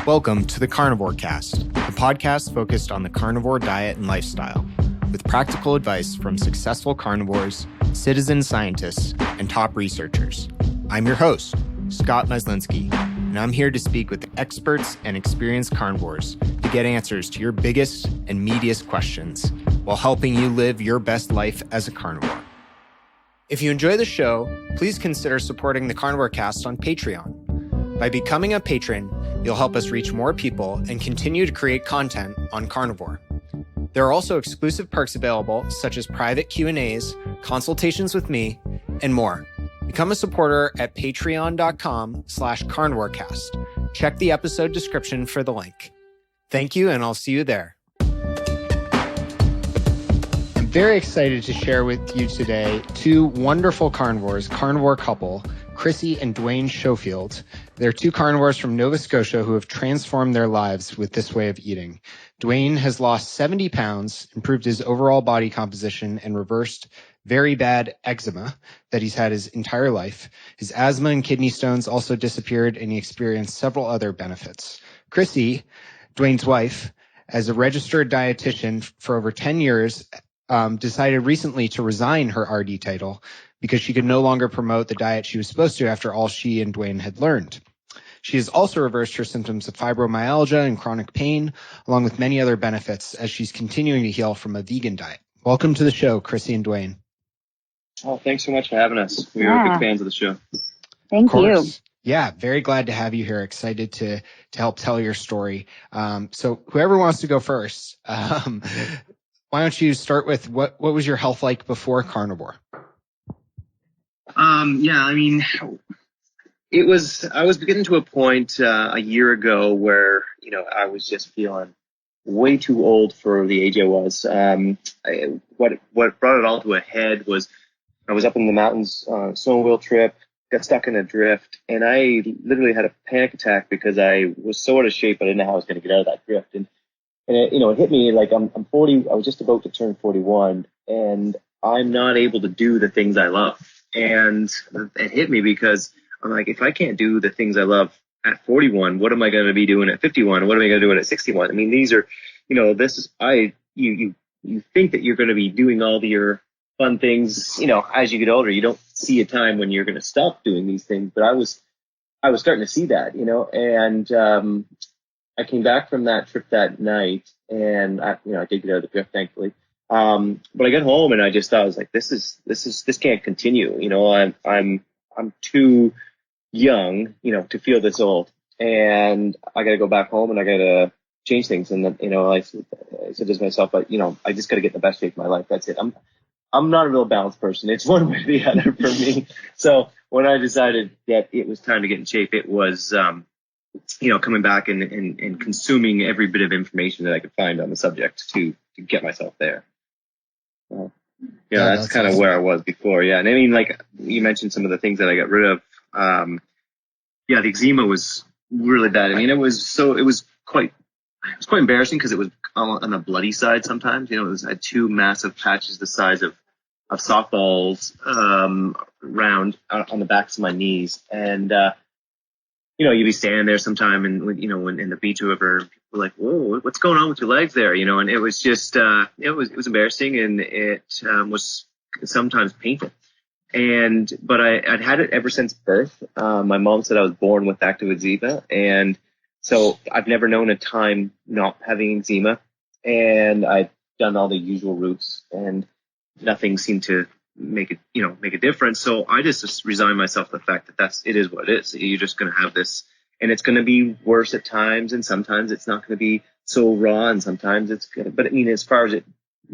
Welcome to the Carnivore Cast, the podcast focused on the carnivore diet and lifestyle, with practical advice from successful carnivores, citizen scientists, and top researchers. I'm your host, Scott Meslinski, and I'm here to speak with experts and experienced carnivores to get answers to your biggest and meatiest questions while helping you live your best life as a carnivore. If you enjoy the show, please consider supporting the Carnivore Cast on Patreon. By becoming a patron, you'll help us reach more people and continue to create content on carnivore. There are also exclusive perks available, such as private Q&As, consultations with me, and more. Become a supporter at patreon.com/carnivorecast. Check the episode description for the link. Thank you, and I'll see you there. I'm very excited to share with you today two wonderful carnivore couple, Krissy and Dwayne Shofield. They're two carnivores from Nova Scotia who have transformed their lives with this way of eating. Dwayne has lost 70 pounds, improved his overall body composition, and reversed very bad eczema that he's had his entire life. His asthma and kidney stones also disappeared, and he experienced several other benefits. Chrissy, Dwayne's wife, as a registered dietitian for over 10 years, decided recently to resign her RD title because she could no longer promote the diet she was supposed to after all she and Dwayne had learned. She has also reversed her symptoms of fibromyalgia and chronic pain, along with many other benefits, as she's continuing to heal from a vegan diet. Welcome to the show, Krissy and Dwayne. Oh, thanks so much for having us. We are big fans of the show. Thank you. Yeah, very glad to have you here. Excited to help tell your story. So whoever wants to go first, why don't you start with what was your health like before carnivore? I was getting to a point a year ago where, I was just feeling way too old for the age I was. What brought it all to a head was I was up in the mountains, snowmobile trip, got stuck in a drift, and I literally had a panic attack because I was so out of shape I didn't know how I was going to get out of that drift. And it hit me like I'm 40. I was just about to turn 41, and I'm not able to do the things I love. And it hit me because I'm like, if I can't do the things I love at 41, what am I going to be doing at 51? What am I going to do at 61? I mean, these are, you think that you're going to be doing all your fun things, as you get older. You don't see a time when you're going to stop doing these things. But I was starting to see that, and I came back from that trip that night, and I did get out of the drift, thankfully. But I got home and I just thought, I was like, this can't continue. I'm too young, to feel this old, and I got to go back home and I got to change things. And then, I said to myself, but I just got to get in the best shape of my life. That's it. I'm not a real balanced person. It's one way or the other for me. So when I decided that it was time to get in shape, it was, coming back and consuming every bit of information that I could find on the subject to get myself there. That's kind of where I was before. Yeah. And I mean, like you mentioned some of the things that I got rid of. The eczema was really bad. I mean, it was quite embarrassing because it was on the bloody side sometimes. I had two massive patches the size of softballs, round on the backs of my knees. And, you'd be standing there sometime and, when in the beach or whatever, people were like, whoa, what's going on with your legs there? And it was just, it was embarrassing, and it was sometimes painful. But I'd had it ever since birth. My mom said I was born with active eczema. And so I've never known a time not having eczema. And I've done all the usual routes, and nothing seemed to make a difference. So I just resigned myself to the fact that it is what it is. You're just going to have this, and it's going to be worse at times, and sometimes it's not going to be so raw, and sometimes it's good. But I mean, as far as it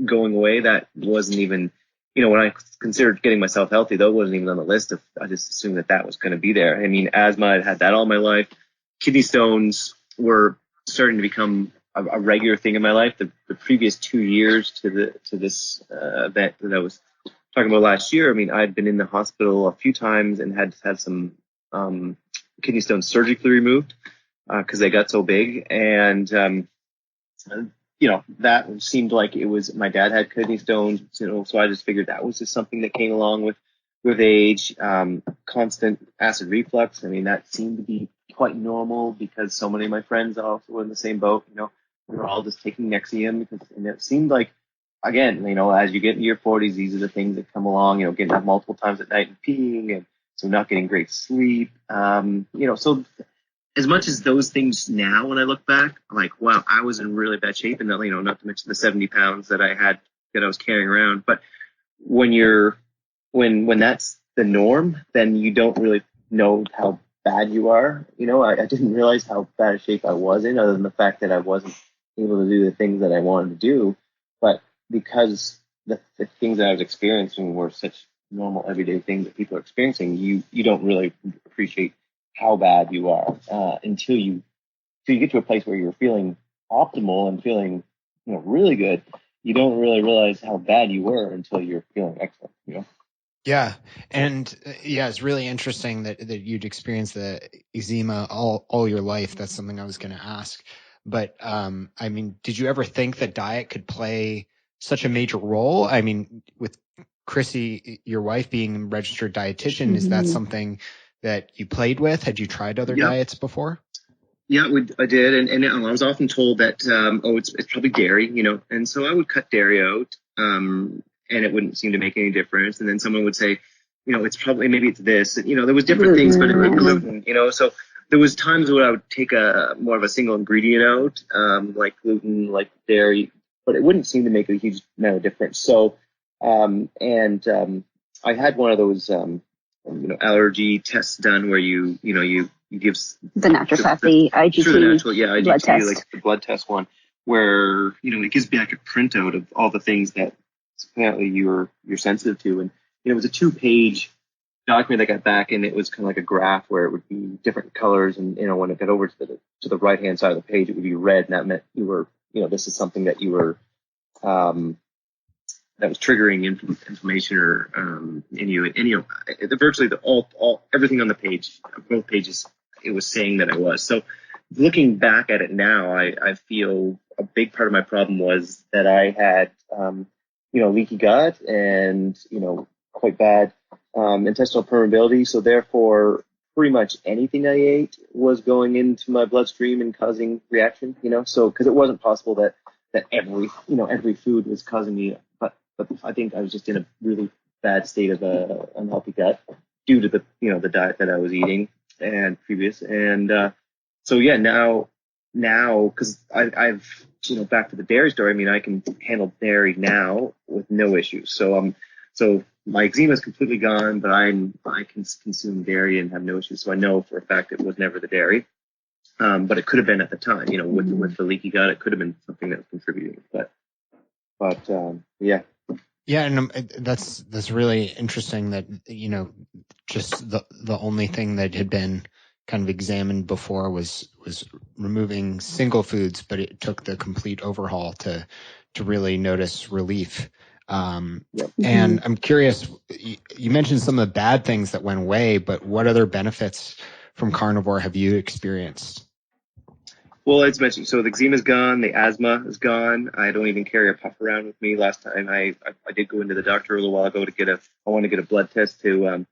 going away, that wasn't even, when I considered getting myself healthy, that wasn't even on the list. I just assumed that was going to be there. I mean, asthma, I'd had that all my life. Kidney stones were starting to become a regular thing in my life. The previous 2 years to this event that I was talking about last year, I mean, I'd been in the hospital a few times and had some kidney stones surgically removed because they got so big. And, that seemed like it was, my dad had kidney stones, so I just figured that was just something that came along with with age, constant acid reflux. I mean, that seemed to be quite normal because so many of my friends also were in the same boat. You know, we were all just taking Nexium and it seemed like, again, you know, as you get into your 40s, these are the things that come along, you know, getting up multiple times at night and peeing, and so not getting great sleep. You know, so as much as those things now, when I look back, I'm like, wow, I was in really bad shape, and, you know, not to mention the 70 pounds that I was carrying around. But when when that's the norm, then you don't really know how bad you are. You know, I didn't realize how bad a shape I was in, other than the fact that I wasn't able to do the things that I wanted to do. But because the things that I was experiencing were such normal everyday things that people are experiencing, you don't really appreciate how bad you are until you get to a place where you're feeling optimal and feeling, you know, really good. You don't really realize how bad you were until you're feeling excellent, you know? Yeah. And yeah, it's really interesting that you'd experienced the eczema all your life. That's something I was going to ask. But I mean, did you ever think that diet could play such a major role? I mean, with Chrissy, your wife, being a registered dietitian, is that something that you played with? Had you tried other diets before? Yeah, I did, and I was often told that it's probably dairy, you know, and so I would cut dairy out, and it wouldn't seem to make any difference. And then someone would say, you know, maybe it's this, and, you know, there was different things, but gluten, you know, so there was times where I would take more of a single ingredient out, like gluten, like dairy, but it wouldn't seem to make a huge amount of difference. So, I had one of those, you know, allergy tests done where you give the naturopathy IgG, through the natural, IgG, blood test. like the blood test one, where, you know, it gives back a printout of all the things that apparently you're sensitive to, and, you know, it was a 2-page document that got back, and it was kind of like a graph where it would be different colors, and, you know, when it got over to the right hand side of the page, it would be red, and that meant you were, you know, this is something that you were that was triggering inflammation or in you, and, you know, virtually everything on the page, both pages, it was saying that I was. So looking back at it now, I feel a big part of my problem was that I had, you know, leaky gut and, you know, quite bad intestinal permeability. So therefore, pretty much anything I ate was going into my bloodstream and causing reaction, you know, so because it wasn't possible that every food was causing me, but I think I was just in a really bad state of unhealthy gut due to the diet that I was eating and previous. And so yeah, now because I've, you know, back to the dairy story, I mean, I can handle dairy now with no issues. So my eczema is completely gone, but I can consume dairy and have no issues. So I know for a fact it was never the dairy. But it could have been at the time, you know, with the leaky gut, it could have been something that was contributing. But yeah. Yeah, and that's really interesting that, you know, just the only thing that had been kind of examined before was removing single foods, but it took the complete overhaul to really notice relief. And I'm curious, you mentioned some of the bad things that went away, but what other benefits from carnivore have you experienced? Well, as mentioned, so the eczema is gone, the asthma is gone. I don't even carry a puff around with me. Last time I did go into the doctor a little while ago I wanted to get a blood test to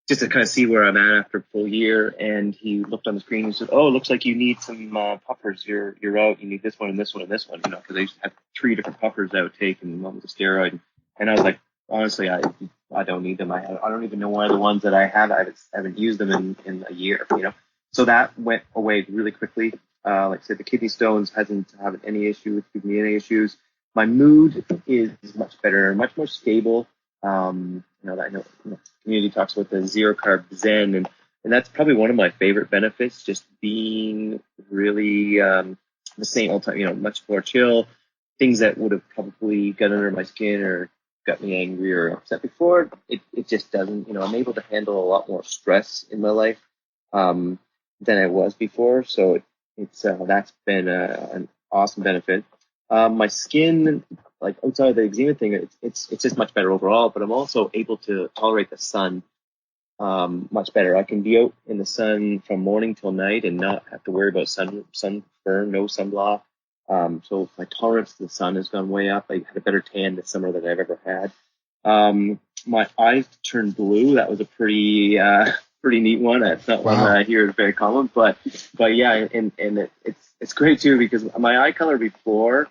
just to kind of see where I'm at after a full year. And he looked on the screen and said, "Oh, it looks like you need some puffers. You're out. You need this one and this one and this one." You know, because I used to have 3 different puffers I would take, and one was a steroid. And I was like, honestly, I don't need them. I don't even know why the ones that I have. I haven't used them in a year. You know, so that went away really quickly. Like I said, the kidney stones hasn't had any issue with giving me any issues. My mood is much better, much more stable. You know, I know the community talks about the 0 carb Zen, and that's probably one of my favorite benefits, just being really the same all the time, you know, much more chill. Things that would have probably got under my skin or got me angry or upset before, it just doesn't. You know, I'm able to handle a lot more stress in my life than I was before. So it's that's been an awesome benefit. My skin, like outside of the eczema thing, it's just much better overall. But I'm also able to tolerate the sun much better. I can be out in the sun from morning till night and not have to worry about sunburn, no sunblock. So my tolerance to the sun has gone way up. I had a better tan this summer than I've ever had. my eyes turned blue. That was a pretty neat one. It's not one that I hear is very common, but yeah, and it's great too, because my eye color before,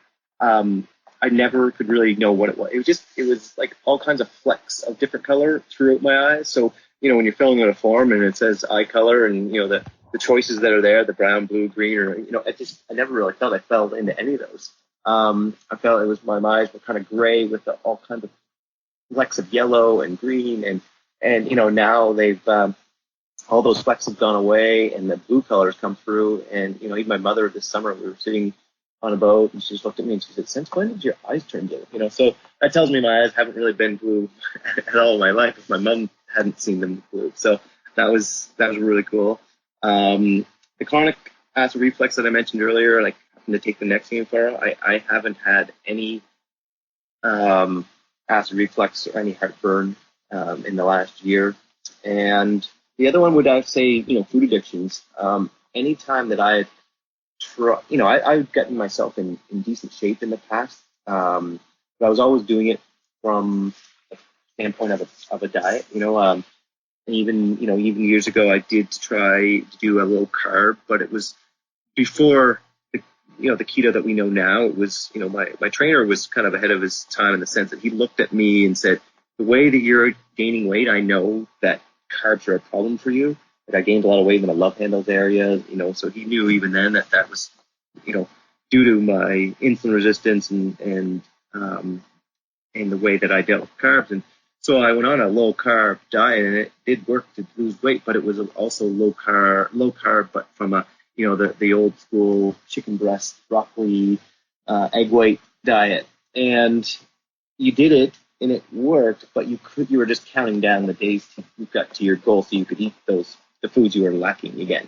I never could really know what it was. It was like all kinds of flecks of different color throughout my eyes. So, when you're filling out a form and it says eye color and, the choices that are there, the brown, blue, green, or, I never really felt I fell into any of those. I felt it was my eyes were kind of gray with all kinds of flecks of yellow and green. And now they've, all those flecks have gone away and the blue colors come through. And, even my mother this summer, we were sitting on a boat and she just looked at me and she said, "Since when did your eyes turn blue?" So that tells me my eyes haven't really been blue at all in my life if my mom hadn't seen them blue. So that was really cool. The chronic acid reflux that I mentioned earlier, like having to take the Nexium for it, I haven't had any acid reflux or any heartburn in the last year. And the other one would I say, food addictions. Anytime that I've I've gotten myself in decent shape in the past, but I was always doing it from a standpoint of a diet. Even years ago I did try to do a low carb, but it was before the keto that we know now. It was my trainer was kind of ahead of his time in the sense that he looked at me and said, "The way that you're gaining weight, I know that carbs are a problem for you." Like I gained a lot of weight in the love handles area, so he knew even then that was, due to my insulin resistance and the way that I dealt with carbs. And so I went on a low carb diet and it did work to lose weight, but it was also low carb, but from the old school chicken breast, broccoli, egg white diet. And you did it and it worked, but you were just counting down the days you got to your goal so you could eat the foods you were lacking again,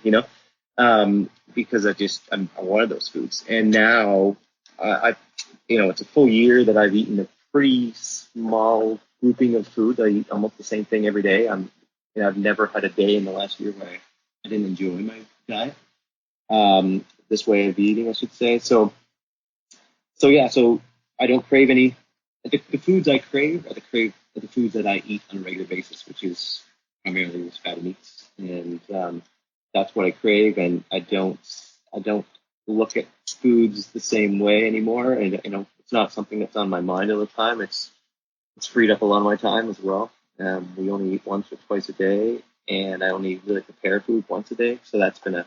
because I wanted those foods. And now it's a full year that I've eaten a pretty small grouping of food. I eat almost the same thing every day. I've never had a day in the last year where I didn't enjoy my diet. This way of eating, I should say. So I don't crave any. The foods I crave are the foods that I eat on a regular basis, which is primarily with fatty meats. And that's what I crave, and I don't look at foods the same way anymore. And it's not something that's on my mind all the time. It's freed up a lot of my time as well. We only eat once or twice a day, and I only really prepare food once a day, so that's been a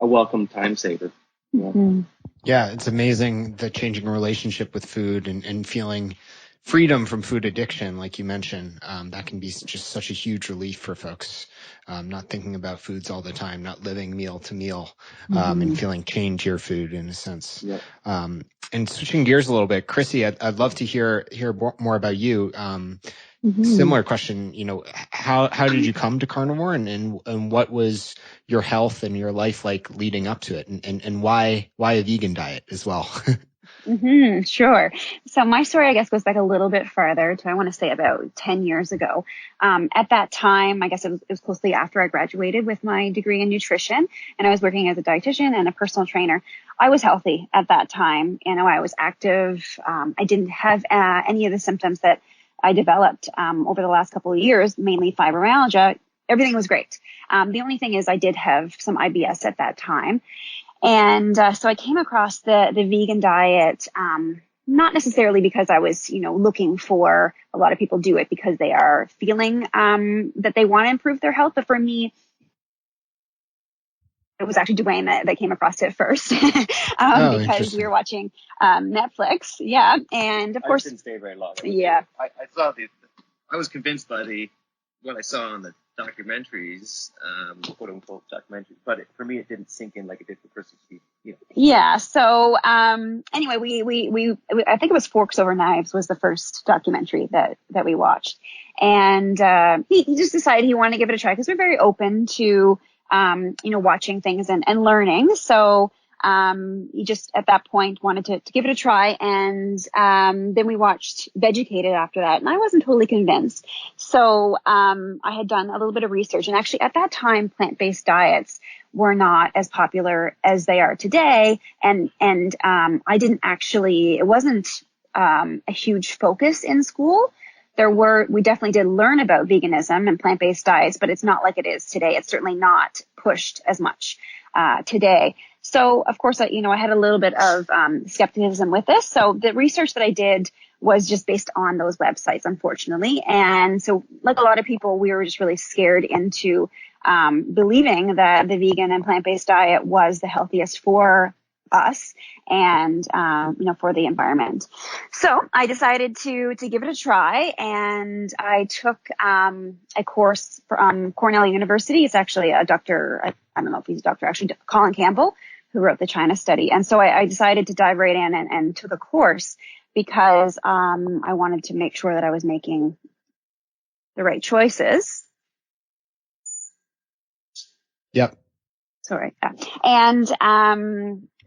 welcome time saver. Mm-hmm. Yeah, it's amazing the changing relationship with food and feeling freedom from food addiction, like you mentioned. That can be just such a huge relief for folks. Not thinking about foods all the time, not living meal to meal, and feeling chained to your food in a sense. Yep. And switching gears a little bit, Chrissy, I'd love to hear more about you. Similar question, how did you come to carnivore and what was your health and your life like leading up to it, and why a vegan diet as well? Sure. So my story, I guess, goes back a little bit further to, I want to say, about 10 years ago. At that time, I guess it was closely after I graduated with my degree in nutrition, and I was working as a dietitian and a personal trainer. I was healthy at that time. I was active. I didn't have any of the symptoms that I developed over the last couple of years, mainly fibromyalgia. Everything was great. The only thing is I did have some IBS at that time. And so I came across the vegan diet, not necessarily because I was, looking for, a lot of people do it because they are feeling that they want to improve their health. But for me, it was actually Dwayne that came across it first because we were watching Netflix. Yeah. And of course, I didn't stay very long. Yeah. I saw I was convinced by what I saw on the documentaries, quote unquote documentaries, but for me, it didn't sink in like it did for Chrissy. Yeah. So, anyway, we I think it was Forks Over Knives was the first documentary that we watched. And, he just decided he wanted to give it a try because we're very open to, watching things and learning. So, he just at that point wanted to give it a try. And, then we watched Vegucated after that. And I wasn't totally convinced. So, I had done a little bit of research, and actually at that time, plant-based diets were not as popular as they are today. And I didn't actually, it wasn't, a huge focus in school. we definitely did learn about veganism and plant-based diets, but it's not like it is today. It's certainly not pushed as much today. So of course, I had a little bit of skepticism with this. So the research that I did was just based on those websites, unfortunately. And so like a lot of people, we were just really scared into believing that the vegan and plant-based diet was the healthiest for us and, for the environment. So I decided to give it a try, and I took a course from Cornell University. It's actually a doctor, I don't know if he's a doctor, actually, Colin Campbell, who wrote the China study. And so I decided to dive right in and took a course because I wanted to make sure that I was making the right choices. Yep. Sorry. And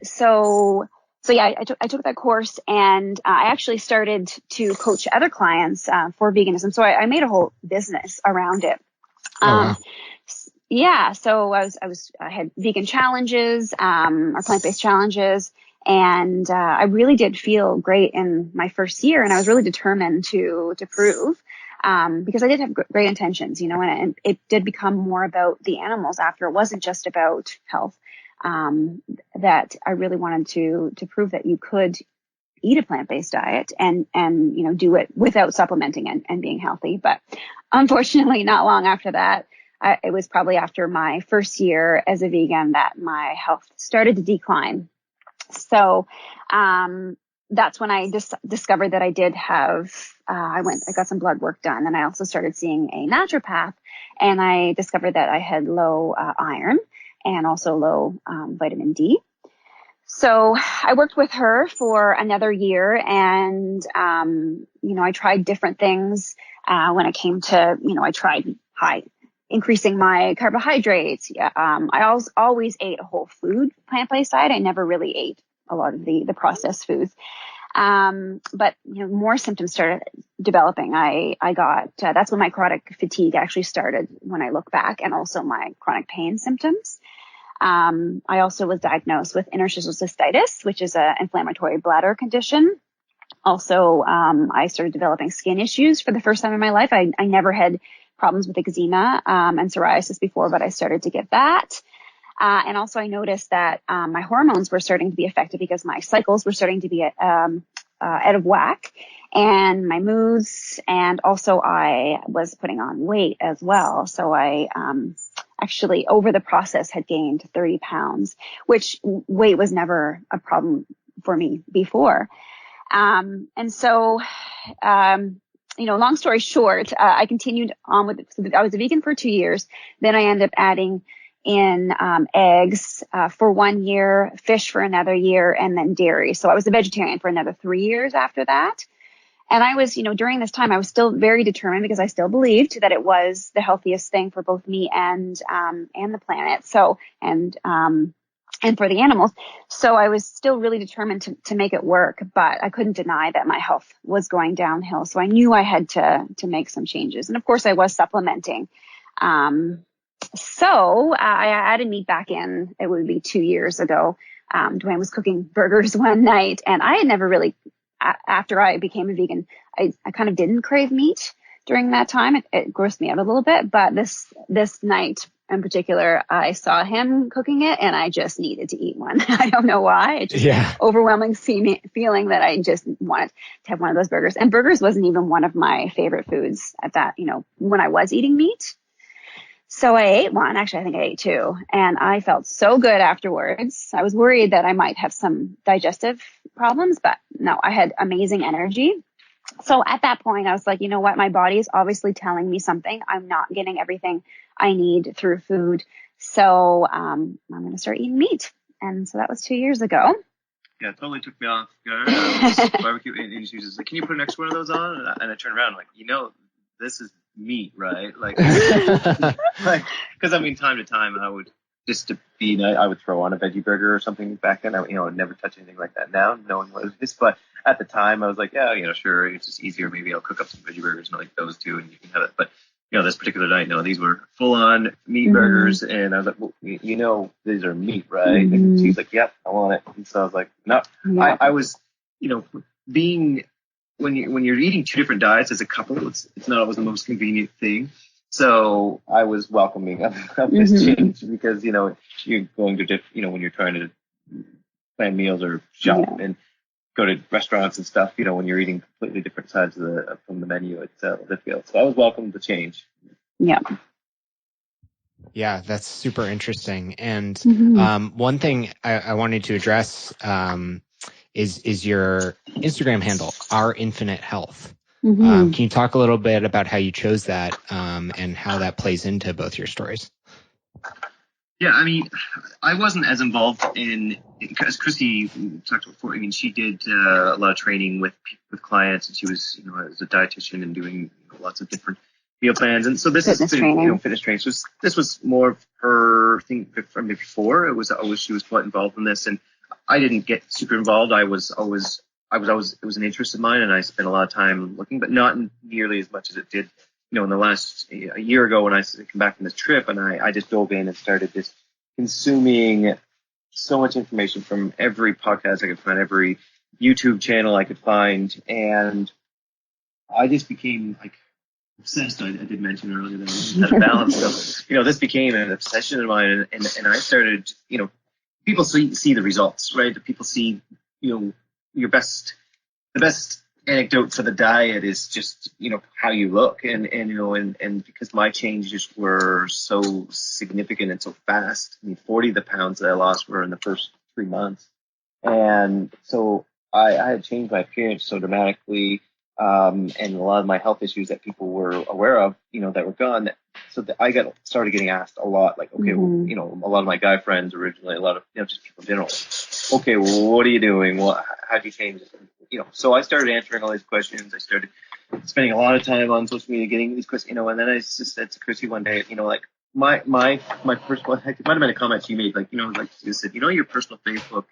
so yeah, I took that course, and I actually started to coach other clients for veganism. So I made a whole business around it. Wow. Yeah. So I had vegan challenges, or plant-based challenges. And, I really did feel great in my first year, and I was really determined to prove, because I did have great intentions, and it did become more about the animals after. It wasn't just about health, that I really wanted to prove that you could eat a plant-based diet and do it without supplementing and being healthy. But unfortunately, not long after that, it was probably after my first year as a vegan that my health started to decline. So, that's when I discovered that I did have, I got some blood work done, and I also started seeing a naturopath, and I discovered that I had low, iron and also low, vitamin D. So I worked with her for another year, and, I tried different things, when it came to, I tried increasing my carbohydrates. I always ate a whole food plant-based diet. I never really ate a lot of the processed foods. But more symptoms started developing. I got, that's when my chronic fatigue actually started when I look back, and also my chronic pain symptoms. I also was diagnosed with interstitial cystitis, which is an inflammatory bladder condition. Also, I started developing skin issues for the first time in my life. I never had problems with eczema and psoriasis before, but I started to get that. And also I noticed that my hormones were starting to be affected because my cycles were starting to be out of whack, and my moods, and also I was putting on weight as well. So I actually over the process had gained 30 pounds, which weight was never a problem for me before. And so long story short, I continued on with it. So I was a vegan for 2 years. Then I ended up adding in eggs for 1 year, fish for another year, and then dairy. So I was a vegetarian for another 3 years after that. And I was, during this time, I was still very determined because I still believed that it was the healthiest thing for both me and the planet. So, and for the animals. So I was still really determined to make it work, but I couldn't deny that my health was going downhill. So I knew I had to make some changes. And of course I was supplementing. So I added meat back in. It would be 2 years ago. Dwayne was cooking burgers one night, and I had never really, after I became a vegan, I kind of didn't crave meat during that time. It grossed me out a little bit, but this night in particular, I saw him cooking it, and I just needed to eat one. I don't know why. It's just overwhelming feeling that I just wanted to have one of those burgers. And burgers wasn't even one of my favorite foods at that, when I was eating meat. So I ate one. Actually, I think I ate two, and I felt so good afterwards. I was worried that I might have some digestive problems, but no, I had amazing energy. So at that point, I was like, you know what? My body is obviously telling me something. I'm not getting everything I need through food. So I'm going to start eating meat. And so that was 2 years ago. Yeah, it totally took me off guard. Barbecue, and she was just like, can you put an extra one of those on? And I turned around like, this is meat, right? Like, because time to time I would I would throw on a veggie burger or something back then. I would never touch anything like that now, knowing what it is. But at the time I was like, yeah, sure, it's just easier. Maybe I'll cook up some veggie burgers and like those two, and you can have it. But this particular night, no, these were full on meat burgers, and I was like, well, these are meat, right? Mm-hmm. And she's like, yep, I want it. And so I was like, no, yeah. I was, being when you're eating two different diets as a couple, it's not always the most convenient thing. So I was welcoming of this change because, you know, you're going to when you're trying to plan meals or shop and go to restaurants and stuff, you know, when you're eating completely different sides from the menu, it's difficult. So I was welcome to change. Yeah. Yeah, that's super interesting. And one thing I wanted to address is your Instagram handle, Our Infinite Health. Can you talk a little bit about how you chose that and how that plays into both your stories? Yeah, I mean, I wasn't as involved because Chrissy talked about before. I mean, she did a lot of training with clients, and she was, you know, as a dietitian and doing lots of different meal plans. And so this is, you know, fitness training. So this was more of her thing from before. She was quite involved in this, and I didn't get super involved. It was an interest of mine, and I spent a lot of time looking, but not nearly as much as it did, you know, in the last a year ago when I came back from this trip, and I just dove in and started just consuming so much information from every podcast I could find, every YouTube channel I could find, and I just became like obsessed. I did mention earlier that I had a balance. So, you know, this became an obsession of mine, and I started, you know, people see the results, right? People see, you know, the best anecdote for the diet is just, you know, how you look, and you know, and because my changes were so significant and so fast. I mean, 40 of the pounds that I lost were in the first 3 months, and so I had changed my appearance so dramatically, and a lot of my health issues that people were aware of, you know, that were gone. So that I started getting asked a lot, like, okay, well, you know, a lot of my guy friends originally, a lot of, you know, just people in general, okay, well, what are you doing? Well, how'd you change it? You know, so I started answering all these questions. I started spending a lot of time on social media getting these questions, you know, and then I just said to Chrissy one day, you know, like my personal, it might have been a comment she made, like, you know, like she said, you know, your personal Facebook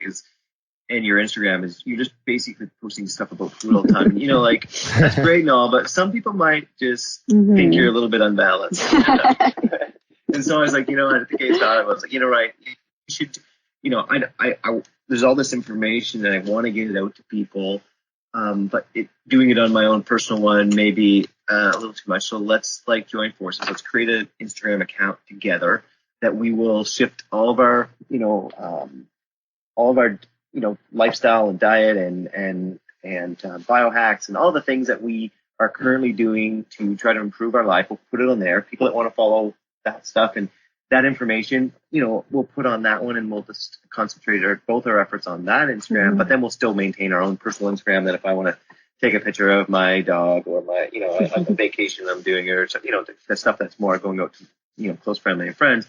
and your Instagram is, you're just basically posting stuff about food all the time. And, you know, like, that's great and all, but some people might just think you're a little bit unbalanced. And so I was like, you know, I think I thought, I was like, you know, right, you should, you know, I there's all this information that I want to get it out to people, but doing it on my own personal one may be a little too much. So let's like join forces. Let's create an Instagram account together that we will shift all of our, you know, lifestyle and diet and biohacks and all the things that we are currently doing to try to improve our life. We'll put it on there. People that want to follow that stuff and that information, you know, we'll put on that one, and we'll just concentrate both our efforts on that Instagram. But then we'll still maintain our own personal Instagram. That if I want to take a picture of my dog or my, you know, a vacation I'm doing, or, you know, the stuff that's more going out to, you know, close family and friends.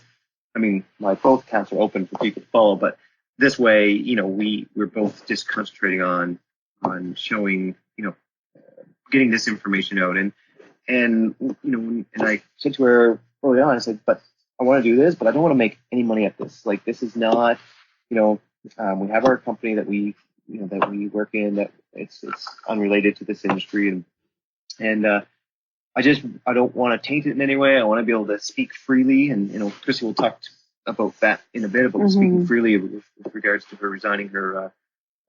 I mean, my both accounts are open for people to follow, but this way, you know, we're both just concentrating on showing, you know, getting this information out. And you know, and I said to her early on, I said, but I want to do this, but I don't want to make any money at this. Like, this is not, you know, we have our company that we work in, that it's unrelated to this industry, and I don't want to taint it in any way. I want to be able to speak freely, and, you know, Chrissy will talk about that in a bit, about speaking freely with regards to her resigning her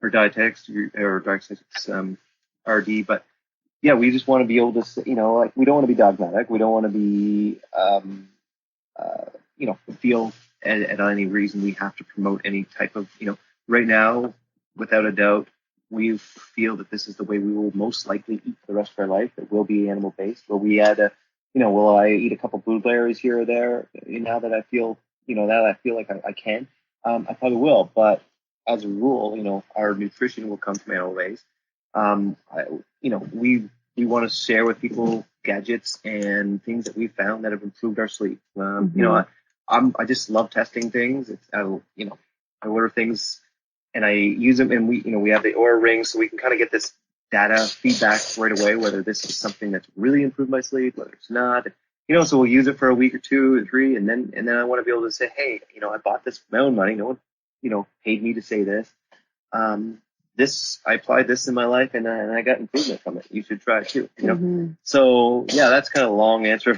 dietetics or dietetics RD. But yeah, we just want to be able to, you know, like, we don't want to be dogmatic. We don't want to be, you know, feel at any reason we have to promote any type of, you know, right now, without a doubt, we feel that this is the way we will most likely eat for the rest of our life. It will be animal based. Will we add will I eat a couple blueberries here or there now that I feel, you know, now that I feel like I can? I probably will, but as a rule, you know, our nutrition will come from animal based. You know, we want to share with people gadgets and things that we found that have improved our sleep. You know, I just love testing things. I order things and I use them, and we have the Oura Ring, so we can kind of get this data feedback right away, whether this is something that's really improved my sleep, whether it's not. You know, so we'll use it for a week or 2 or 3, and then I want to be able to say, hey, you know, I bought this with my own money. No one, you know, paid me to say this. I applied this in my life, and I got improvement from it. You should try it too. You know, so yeah, that's kind of a long answer. I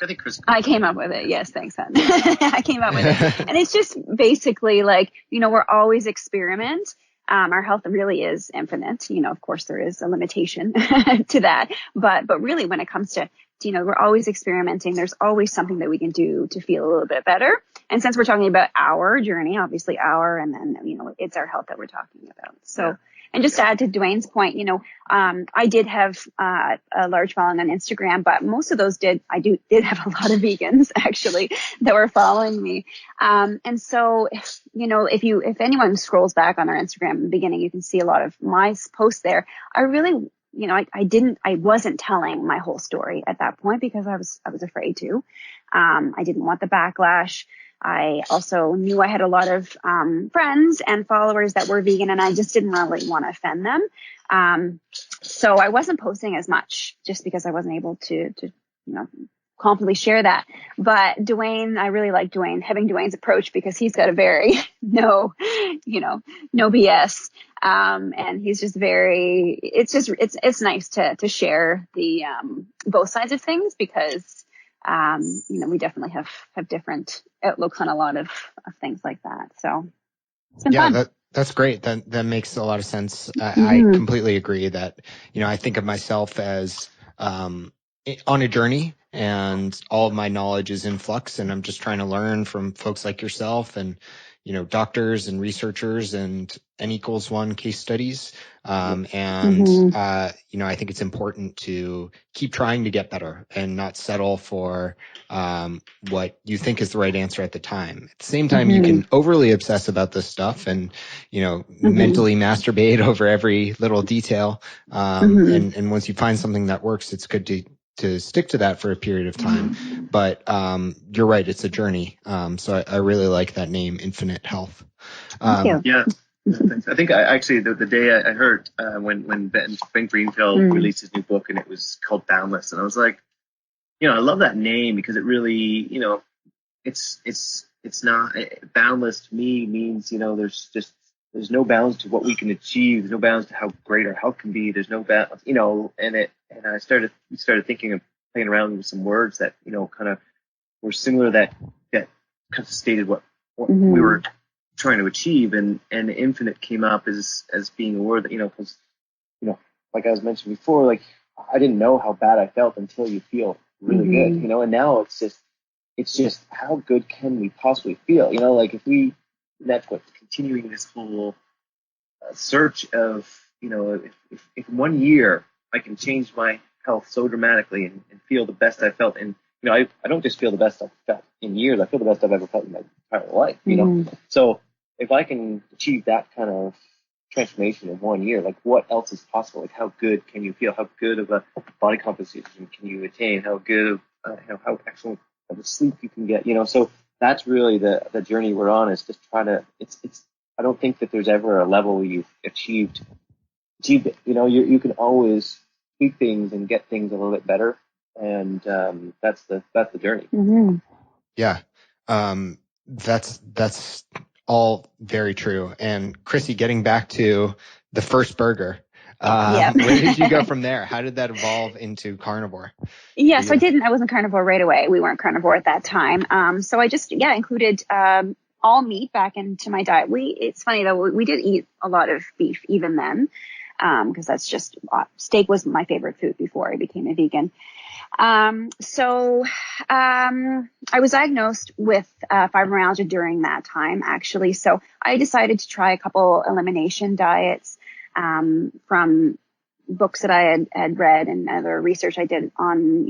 think Chris. I came up with it. Yes, thanks, hon. I came up with it, and it's just basically like, you know, we're always experiment. Our health really is infinite. Of course there is a limitation to that, but really when it comes to, we're always experimenting. There's always something that we can do to feel a little bit better. And since we're talking about our journey, obviously and then, it's our health that we're talking about. So, and just to add to Dwayne's point, I did have a large following on Instagram, but most of those did have a lot of vegans actually that were following me. And so, if anyone scrolls back on our Instagram in the beginning, you can see a lot of my posts there. I really, I wasn't telling my whole story at that point because I was afraid to. I didn't want the backlash. I also knew I had a lot of friends and followers that were vegan, and I just didn't really want to offend them. So I wasn't posting as much just because I wasn't able to confidently share that. But Dwayne, I really like having Dwayne's approach because he's got a very no BS. And he's just it's nice to share the both sides of things because we definitely have different outlooks on a lot of things like that. So it's been fun. That's great. That makes a lot of sense. I completely agree that, I think of myself as on a journey, and all of my knowledge is in flux, and I'm just trying to learn from folks like yourself and, doctors and researchers and N=1 case studies. I think it's important to keep trying to get better and not settle for what you think is the right answer at the time. At the same time, you can overly obsess about this stuff and, mentally masturbate over every little detail. And once you find something that works, it's good to stick to that for a period of time. But you're right, it's a journey. So I really like that name, Infinite Health. Thank you. Yeah. I think the day I heard when Ben Greenfield released his new book, and it was called Boundless, and I was like, I love that name because it really, it's not boundless to me means, there's no bounds to what we can achieve. There's no bounds to how great our health can be. There's no bounds, and I started thinking of playing around with some words that, kind of were similar that kind of stated what we were trying to achieve, and infinite came up as being a word that, because, like I was mentioning before, like I didn't know how bad I felt until you feel really good, and now it's just how good can we possibly feel, like that's what continuing this whole search of, if 1 year I can change my health so dramatically and feel the best I felt, and I don't just feel the best I've felt in years, I feel the best I've ever felt in my entire life, So if I can achieve that kind of transformation in 1 year, like what else is possible? Like how good can you feel? How good of a body composition can you attain? How good of how excellent of a sleep you can get? So that's really the journey we're on, is just try to. It's. I don't think that there's ever a level you've achieved it. You can always tweak things and get things a little bit better, and that's the journey. Yeah, that's all very true. And Chrissy, getting back to the first burger, where did you go from there? How did that evolve into carnivore? Yeah, so I wasn't carnivore right away. We weren't carnivore at that time. So I just, included all meat back into my diet. It's funny though, we did eat a lot of beef even then, because that's just, steak was my favorite food before I became a vegan. So I was diagnosed with fibromyalgia during that time, actually. So I decided to try a couple elimination diets from books that I had read and other research I did on,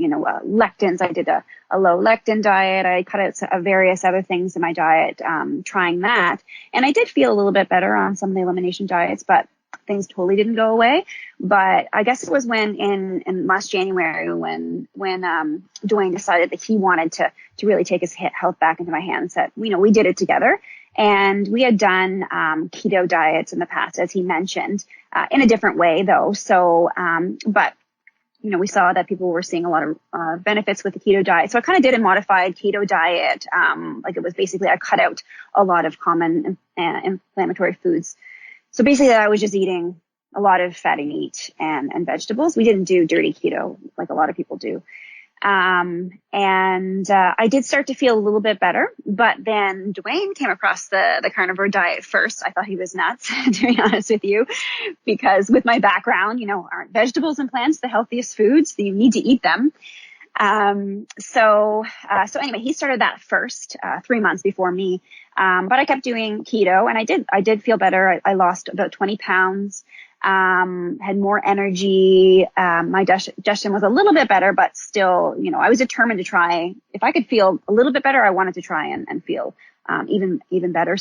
lectins. I did a low lectin diet. I cut out various other things in my diet, trying that. And I did feel a little bit better on some of the elimination diets, but things totally didn't go away. But I guess it was when in last January when Dwayne decided that he wanted to really take his health back into my hands, that, we did it together. And we had done keto diets in the past, as he mentioned, in a different way though. So, but we saw that people were seeing a lot of benefits with the keto diet. So I kind of did a modified keto diet. Like it was basically, I cut out a lot of common inflammatory foods. So basically I was just eating a lot of fatty meat and vegetables. We didn't do dirty keto like a lot of people do. I did start to feel a little bit better, but then Dwayne came across the carnivore diet first. I thought he was nuts, to be honest with you, because with my background, aren't vegetables and plants the healthiest foods? You need to eat them. So anyway, he started that first, 3 months before me. But I kept doing keto, and I did feel better. I lost about 20 pounds. Had more energy. My digestion was a little bit better, but still, I was determined to try. If I could feel a little bit better, I wanted to try and feel, even better.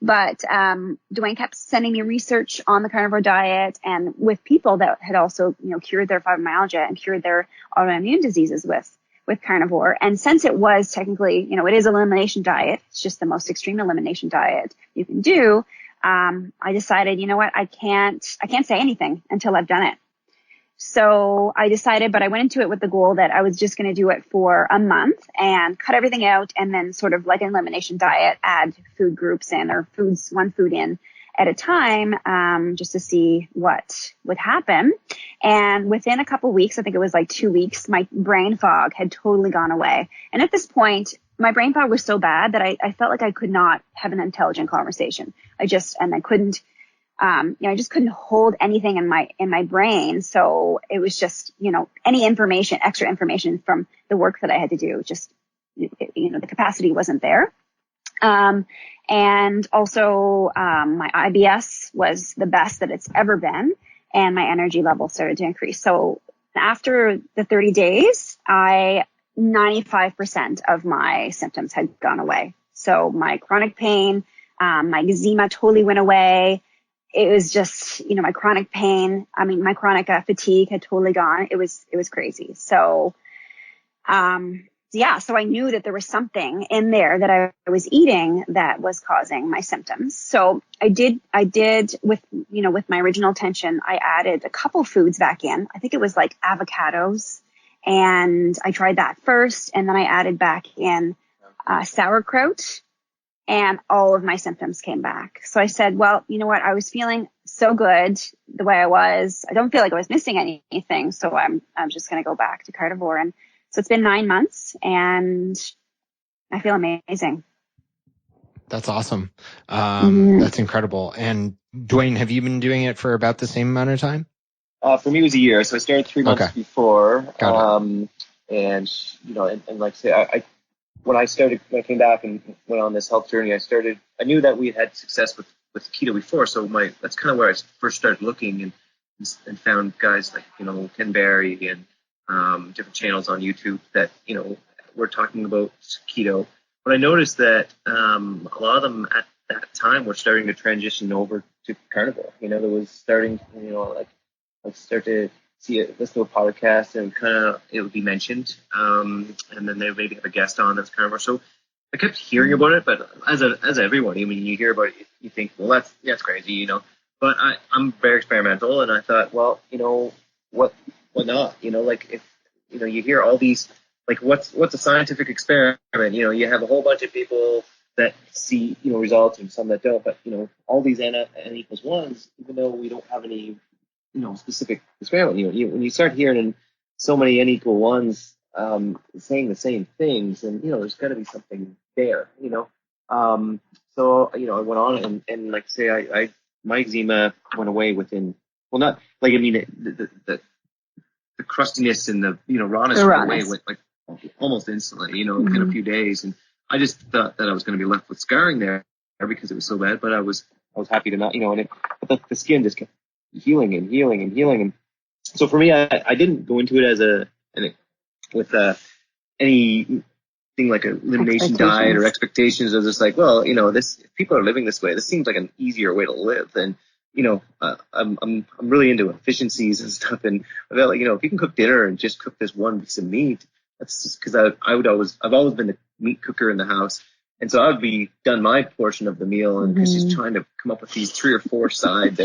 But Dwayne kept sending me research on the carnivore diet and with people that had also, cured their fibromyalgia and cured their autoimmune diseases with carnivore. And since it was technically, it is an elimination diet, it's just the most extreme elimination diet you can do. I decided, I can't say anything until I've done it. So I decided, but I went into it with the goal that I was just going to do it for a month and cut everything out, and then sort of like an elimination diet, add food groups in, or one food in at a time, just to see what would happen. And within a couple weeks, I think it was like 2 weeks, my brain fog had totally gone away. And at this point, my brain fog was so bad that I felt like I could not have an intelligent conversation. I just couldn't, I just couldn't hold anything in my brain. So it was just, any extra information from the work that I had to do, just, the capacity wasn't there. And also, my IBS was the best that it's ever been, and my energy level started to increase. So after the 30 days, 95% of my symptoms had gone away. So my chronic pain, my eczema totally went away. It was just, my chronic pain. My chronic fatigue had totally gone. It was crazy. So, so I knew that there was something in there that I was eating that was causing my symptoms. So I did with my original intention, I added a couple foods back in. I think it was like avocados. And I tried that first, and then I added back in sauerkraut, and all of my symptoms came back. So I said, well, you know what? I was feeling so good the way I was. I don't feel like I was missing anything. So I'm just going to go back to carnivore. And so it's been 9 months, and I feel amazing. That's awesome. That's incredible. And Dwayne, have you been doing it for about the same amount of time? For me, it was a year. So I started 3 months before. And, and like I say, when I came back and went on this health journey, I knew that we had success with keto before. So that's kind of where I first started looking and found guys like, Ken Berry and, different channels on YouTube that, were talking about keto. But I noticed that, a lot of them at that time were starting to transition over to carnivore. There was starting, I started to listen to a podcast, and it would be mentioned, and then they would maybe have a guest on that's carnivore. So I kept hearing about it, but as everyone, you hear about it, you think, well, that's crazy, But I'm very experimental, and I thought, well, what not? If you hear all these, what's a scientific experiment? You have a whole bunch of people that see results and some that don't, but all these n equals ones, even though we don't have any specific experiment. When you start hearing so many n equal ones saying the same things, and there's got to be something there. So I went on and like say my eczema went away within, well, not like the crustiness and the rawness went away with almost instantly. In a few days, and I just thought that I was going to be left with scarring there because it was so bad. But I was happy to not, but the skin just kept healing. And so for me, I didn't go into it with anything like a elimination diet or expectations. I was just like, well, if people are living this way, this seems like an easier way to live. And, I'm really into efficiencies and stuff. And I felt like, if you can cook dinner and just cook this one piece of meat, that's just because I've always been the meat cooker in the house. And so I'd be done my portion of the meal, and Chrissy's trying to come up with these 3 or 4 sides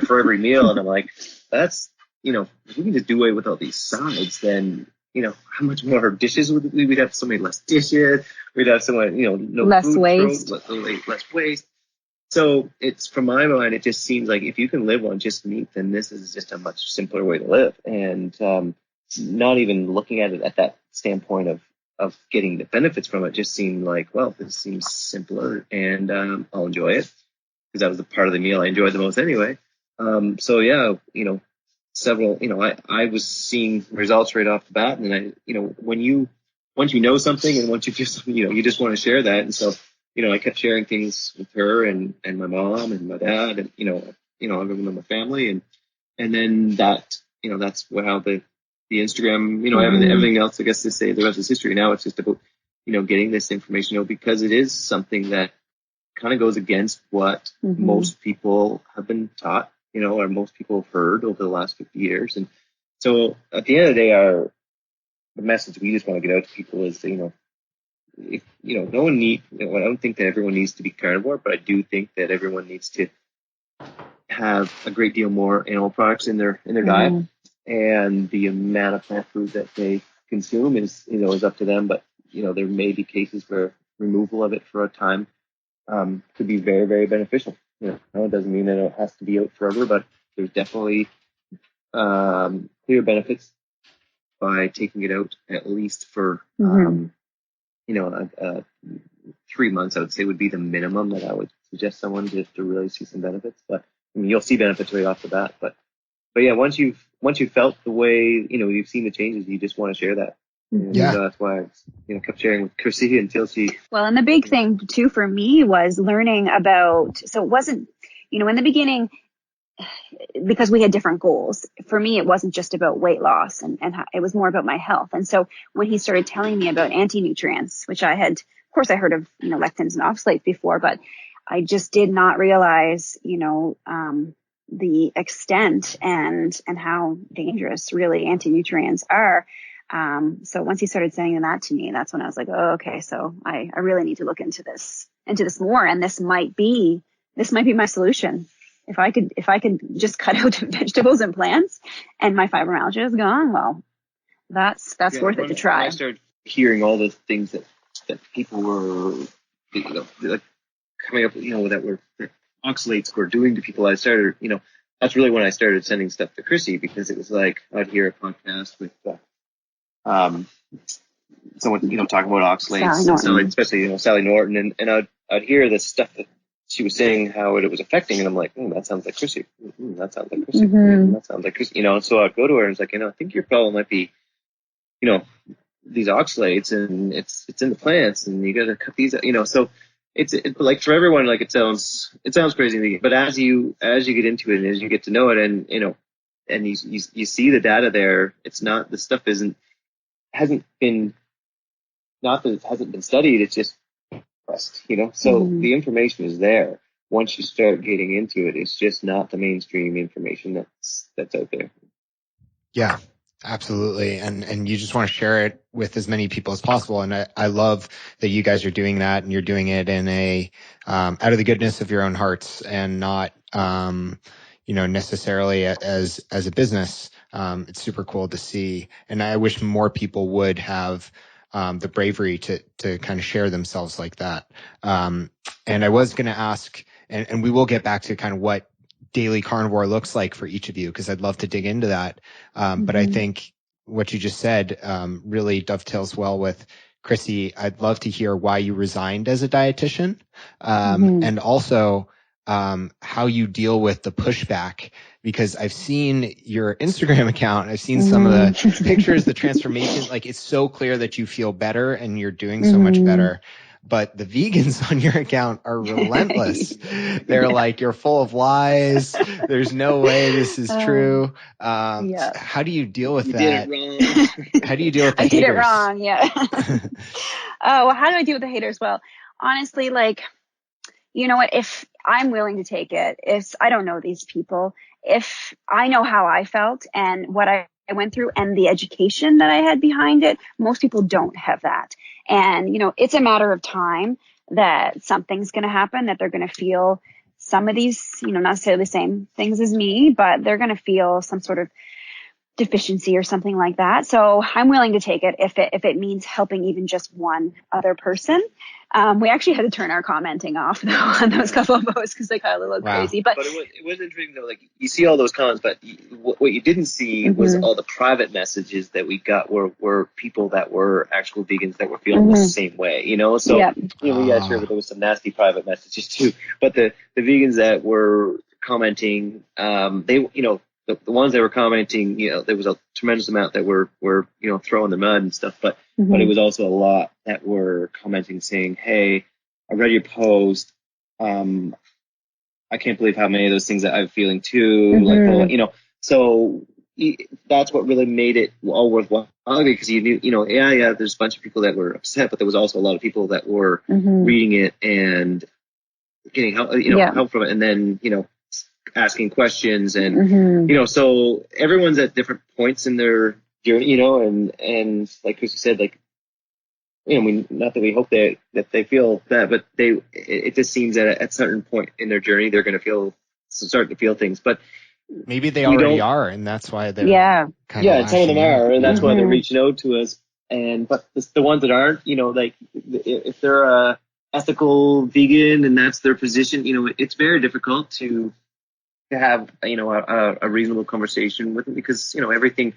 for every meal. And I'm like, that's, if we can just do away with all these sides, then, how much more dishes we'd have? So many less dishes. We'd have so much, no less waste. Less waste. So it's, from my mind, it just seems like if you can live on just meat, then this is just a much simpler way to live. And not even looking at it at that standpoint of getting the benefits from it, just seemed like, well, this seems simpler, and I'll enjoy it, because that was the part of the meal I enjoyed the most anyway. So yeah, several, I was seeing results right off the bat, and once you know something, and once you feel something, you just want to share that. And so, I kept sharing things with her and my mom and my dad, and, everyone in my family. And then that, that's how the Instagram, everything else, I guess, to say the rest is history. Now it's just about, getting this information, because it is something that kind of goes against what most people have been taught, or most people have heard over the last 50 years. And so at the end of the day, the message we just want to get out to people is, no one I don't think that everyone needs to be carnivore, but I do think that everyone needs to have a great deal more animal products in their diet, and the amount of plant food that they consume is up to them. But, there may be cases where removal of it for a time could be very, very beneficial. It doesn't mean that it has to be out forever, but there's definitely clear benefits by taking it out, at least for 3 months. I would say would be the minimum that I would suggest someone to really see some benefits. But you'll see benefits right off the bat. But yeah, once you've felt the way, you've seen the changes, you just want to share that. And that's why I kept sharing with Chrissy until she. Well, and the big thing too for me was learning about. So it wasn't, in the beginning, because we had different goals. For me, it wasn't just about weight loss, and it was more about my health. And so when he started telling me about anti-nutrients, which I had, of course, I heard of, lectins and oxalates before, but I just did not realize, the extent and how dangerous really anti-nutrients are. So once he started saying that to me, that's when I was like, oh, okay, so I really need to look into this more. And this might be my solution. If I could just cut out vegetables and plants and my fibromyalgia is gone, well, that's worth it to try. When I started hearing all the things that people were, like coming up, that oxalates were doing to people, I started, that's really when I started sending stuff to Chrissy, because it was like, I'd hear a podcast with, someone, talking about oxalates, especially, Sally Norton, and I'd hear this stuff that she was saying how it was affecting, and I'm like, that sounds like Chrissy. That sounds like Chrissy. That sounds like Chrissy. And so I'd go to her and it's like, I think your problem might be, these oxalates, and it's in the plants, and you got to cut these out, so it's like for everyone, like it sounds crazy, but as you get into it and as you get to know it, and and you see the data there, it's not, the stuff hasn't been studied, it's just so the information is there. Once you start getting into it, it's just not the mainstream information that's out there. Yeah, absolutely. And you just want to share it with as many people as possible. And I love that you guys are doing that, and you're doing it in a out of the goodness of your own hearts, and not necessarily as a business. It's super cool to see, and I wish more people would have the bravery to kind of share themselves like that. And I was going to ask, and we will get back to kind of what daily carnivore looks like for each of you, because I'd love to dig into that. But I think what you just said really dovetails well with Chrissy. I'd love to hear why you resigned as a dietitian, and also how you deal with the pushback, because I've seen your Instagram account. I've seen some of the pictures, the transformation. Like, it's so clear that you feel better and you're doing so much better. But the vegans on your account are relentless. They're like, you're full of lies. There's no way this is true. How do you deal with that? Did it wrong. How do you deal with the I haters? did it wrong. Yeah. Well, how do I deal with the haters? Well, honestly, like, you know what, if I'm willing to take it, if I don't know these people, if I know how I felt and what I went through and the education that I had behind it, most people don't have that. And, it's a matter of time that something's going to happen, that they're going to feel some of these, not necessarily the same things as me, but they're going to feel some sort of deficiency or something like that. So I'm willing to take it if it means helping even just one other person. We actually had to turn our commenting off though on those couple of posts because they got a little crazy. But it was intriguing though. Like you see all those comments, but what you didn't see was all the private messages that we got were people that were actual vegans that were feeling the same way, you know. So we got sure, but there was some nasty private messages too. But the vegans that were commenting, they, you know, the ones that were commenting, you know, there was a tremendous amount that were, you know, throwing the mud and stuff, but it was also a lot that were commenting saying, hey, I read your post. I can't believe how many of those things that I'm feeling too. Like, well, you know, so that's what really made it all worthwhile because you knew, you know, there's a bunch of people that were upset, but there was also a lot of people that were reading it and getting help, you know, help from it. And then, you know, asking questions and, you know, so everyone's at different points in their journey, you know, and like Chrissy said, like, you know, I mean, not that we hope that they feel that, but it just seems that at a certain point in their journey, they're going to start to feel things, but maybe they already are. And that's why they're kind of some of them are, and that's why they're reaching out to us. But the ones that aren't, you know, like if they're a ethical vegan and that's their position, you know, it's very difficult to have, you know, a reasonable conversation with them because, you know, everything,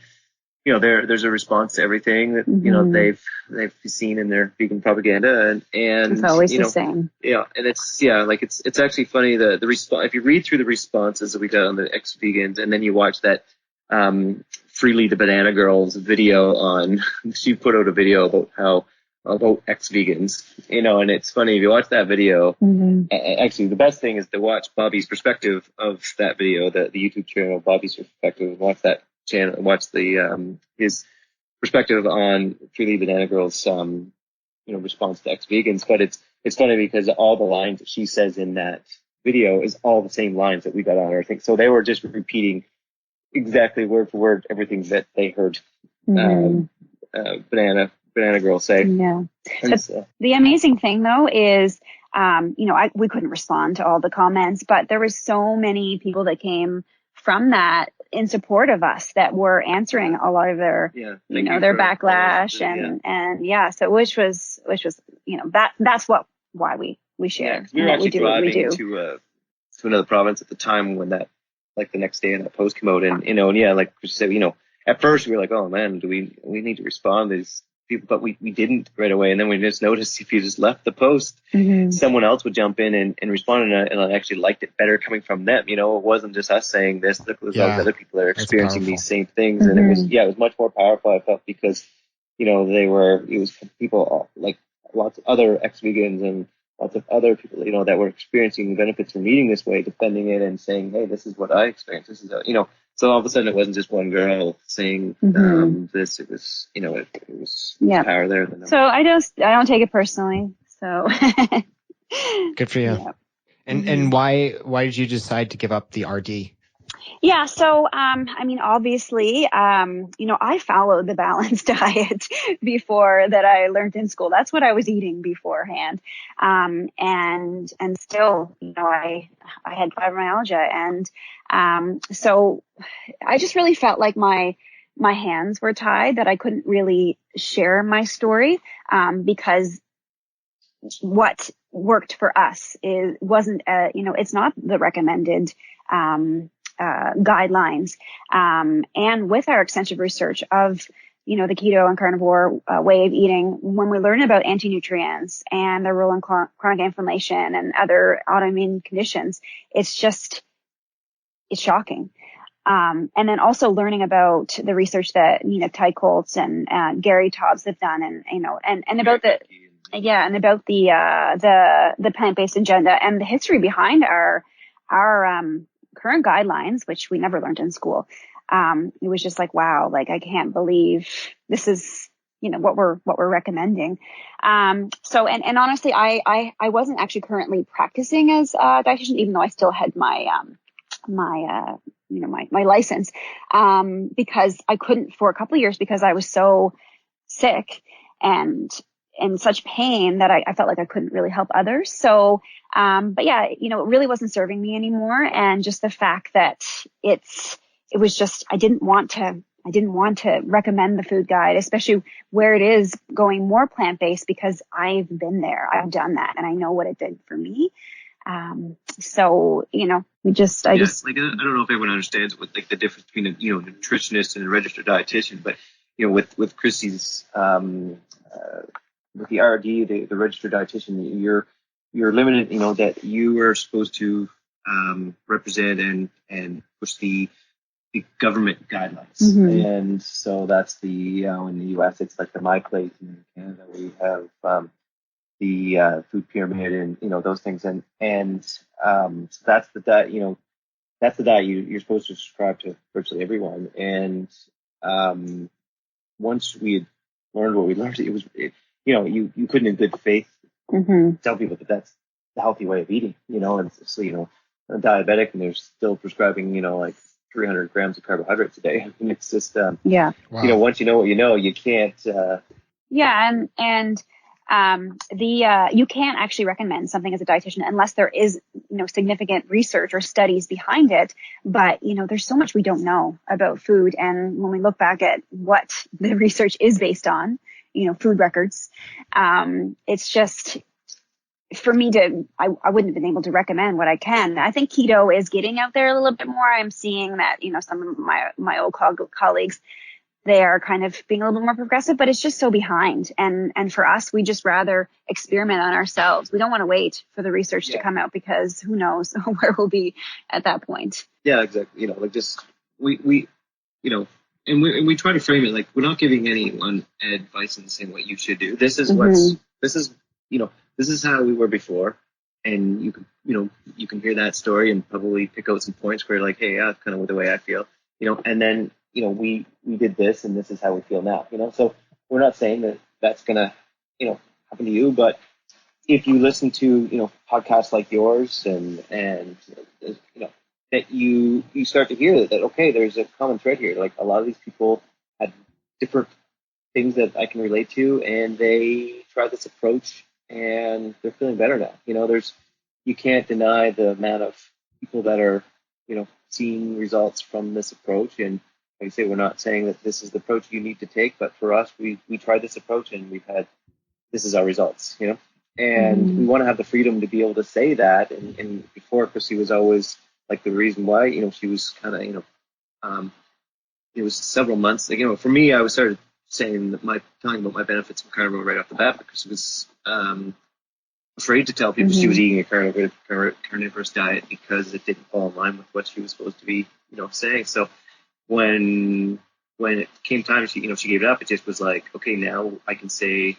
you know, there's a response to everything that, you know, they've seen in their vegan propaganda and it's always you know, the same. Yeah. And it's actually funny, the response, if you read through the responses that we got on the ex-vegans and then you watch that, Freely the Banana Girl's video she put out a video about ex-vegans, you know, and it's funny if you watch that video. Actually, the best thing is to watch Bobby's perspective of that video, the YouTube channel, Bobby's perspective. Watch that channel, watch his perspective on Freely Banana Girl's, you know, response to ex-vegans. But it's funny because all the lines that she says in that video is all the same lines that we got on our thing. So they were just repeating exactly word for word everything that they heard Banana Girl say. Yeah. The amazing thing though is, you know, we couldn't respond to all the comments, but there was so many people that came from that in support of us that were answering a lot of their, you know, their backlash and so which was, you know, that's why we share. We were actually driving to another province at the time when that, like the next day that post came out and, you know, and like Chris said, you know, at first we were like, oh man, do we need to respond to these people, but we didn't right away. And then we just noticed if you just left the post, someone else would jump in and respond and I actually liked it better coming from them. You know, it wasn't just us saying this, there was other people that are experiencing these same things. And it was much more powerful, I felt, because, you know, it was people like lots of other ex-vegans and lots of other people, you know, that were experiencing the benefits from eating this way, defending it and saying, hey, this is what I experienced. This is, you know, so all of a sudden it wasn't just one girl saying this. It was, you know, it was power there. So I don't take it personally. So good for you. Yeah. And why did you decide to give up the RD? Yeah. So, I mean, obviously, you know, I followed the balanced diet before that I learned in school. That's what I was eating beforehand. And still, you know, I had fibromyalgia and, so I just really felt like my hands were tied, that I couldn't really share my story, because what worked for us wasn't, you know, it's not the recommended, guidelines. And with our extensive research of, you know, the keto and carnivore way of eating, when we learn about anti-nutrients and their role in chronic inflammation and other autoimmune conditions, it's shocking. And then also learning about the research that Nina Teicholz and Gary Taubes have done and, you know, and about about the plant-based agenda and the history behind our current guidelines, which we never learned in school. It was just like, wow, like I can't believe this is, you know, what we're recommending. So, and honestly, I wasn't actually currently practicing as a dietitian, even though I still had my license, because I couldn't for a couple of years because I was so sick and in such pain that I felt like I couldn't really help others. So, but yeah, you know, it really wasn't serving me anymore. And just the fact that it was just, I didn't want to I didn't want to recommend the food guide, especially where it is going more plant-based, because I've been there, I've done that, and I know what it did for me. So, you know, I just, like, I don't know if everyone understands what like the difference between a, you know, nutritionist and a registered dietitian, but, you know, with Krissy's, with the RD, the registered dietitian, you're limited, you know, that you are supposed to, represent and push the government guidelines. Mm-hmm. And so that's the, in the US, it's like the My Plate. In Canada, we have, the food pyramid and, you know, those things. And so that's the diet, you know, that's the diet you're supposed to subscribe to virtually everyone. And once we had learned what we learned, you know, you couldn't in good faith tell people that that's the healthy way of eating, you know. And so, you know, a diabetic and they're still prescribing, you know, like 300 grams of carbohydrates a day. I mean, it's just, Wow. You know, once you know what you know, you can't. You can't actually recommend something as a dietitian unless there is, you know, significant research or studies behind it. But, you know, there's so much we don't know about food. And when we look back at what the research is based on, you know, food records, it's just, for me I wouldn't have been able to recommend what I can. I think keto is getting out there a little bit more. I'm seeing that, you know, some of my old colleagues, they are kind of being a little bit more progressive, but it's just so behind. And for us, we just rather experiment on ourselves. We don't want to wait for the research to come out, because who knows where we'll be at that point. Yeah, exactly. You know, like just, we you know, and we try to frame it like we're not giving anyone advice in saying what you should do. This is you know, this is how we were before. And you can hear that story and probably pick out some points where you're like, hey, yeah, that's kind of the way I feel, you know, and then, you know, we did this and this is how we feel now, you know. So we're not saying that that's going to, you know, happen to you, but if you listen to, you know, podcasts like yours and you know, that you start to hear that, okay, there's a common thread here. Like a lot of these people had different things that I can relate to, and they tried this approach and they're feeling better now. You know, you can't deny the amount of people that are, you know, seeing results from this approach. And like I say, we're not saying that this is the approach you need to take, but for us, we tried this approach and this is our results, you know, and we want to have the freedom to be able to say that. And before, Krissy was always like the reason why, you know, she was kind of, you know, it was several months, like, you know, for me, I started saying that telling about my benefits from carnivore right off the bat, because she was, afraid to tell people she was eating a carnivorous diet because it didn't fall in line with what she was supposed to be, you know, saying. So when it came time, she gave it up. It just was like, okay, now I can say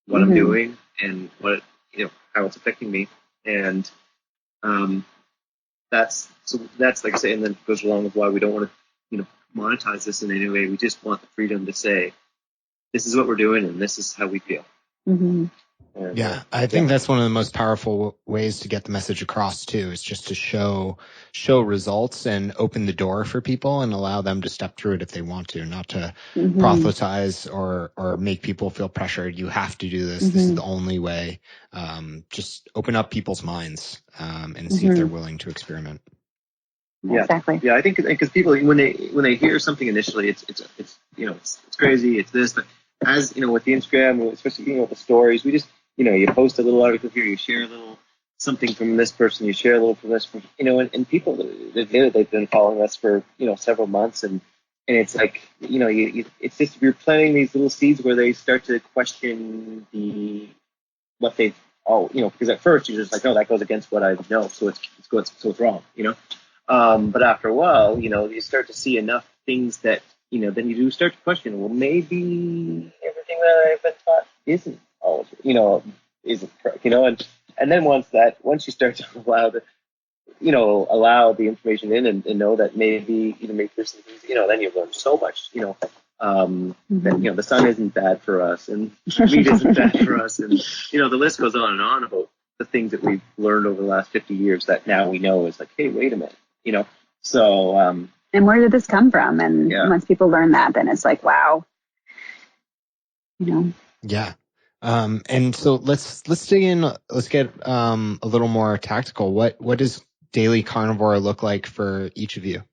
what I'm doing and what, you know, how it's affecting me. And that's like I say, and then it goes along with why we don't want to, you know, monetize this in any way. We just want the freedom to say, this is what we're doing and this is how we feel. And, I think that's one of the most powerful ways to get the message across too, is just to show results and open the door for people and allow them to step through it if they want to, not to proselytize or make people feel pressured. You have to do this. This is the only way. Just open up people's minds and see if they're willing to experiment. Yeah, exactly. Yeah, I think because people, when they hear something initially, it's you know, it's crazy, it's this, but as you know, with the Instagram, especially, you know, the stories, we just, you know, you post a little article here, you share a little something from this person, you share a little from this person, you know, and people admit they've been following us for, you know, several months, and it's like, you know, it's just, you're planting these little seeds where they start to question what they've all, you know, because at first you're just like, oh, that goes against what I know, so it's wrong, you know. But after a while, you know, you start to see enough things that, you know, then you do start to question, well, maybe everything that I've been taught isn't all, you know, isn't correct, you know, and then once you start to allow the information in and know that maybe, you know, maybe there's some things, you know, then you've learned so much, you know, that, you know, the sun isn't bad for us and meat isn't bad for us. And, you know, the list goes on and on about the things that we've learned over the last 50 years that now we know is like, hey, wait a minute, you know, so, and where did this come from? And once people learn that, then it's like, wow, you know? Yeah. And so let's dig in. Let's get a little more tactical. What does daily carnivore look like for each of you?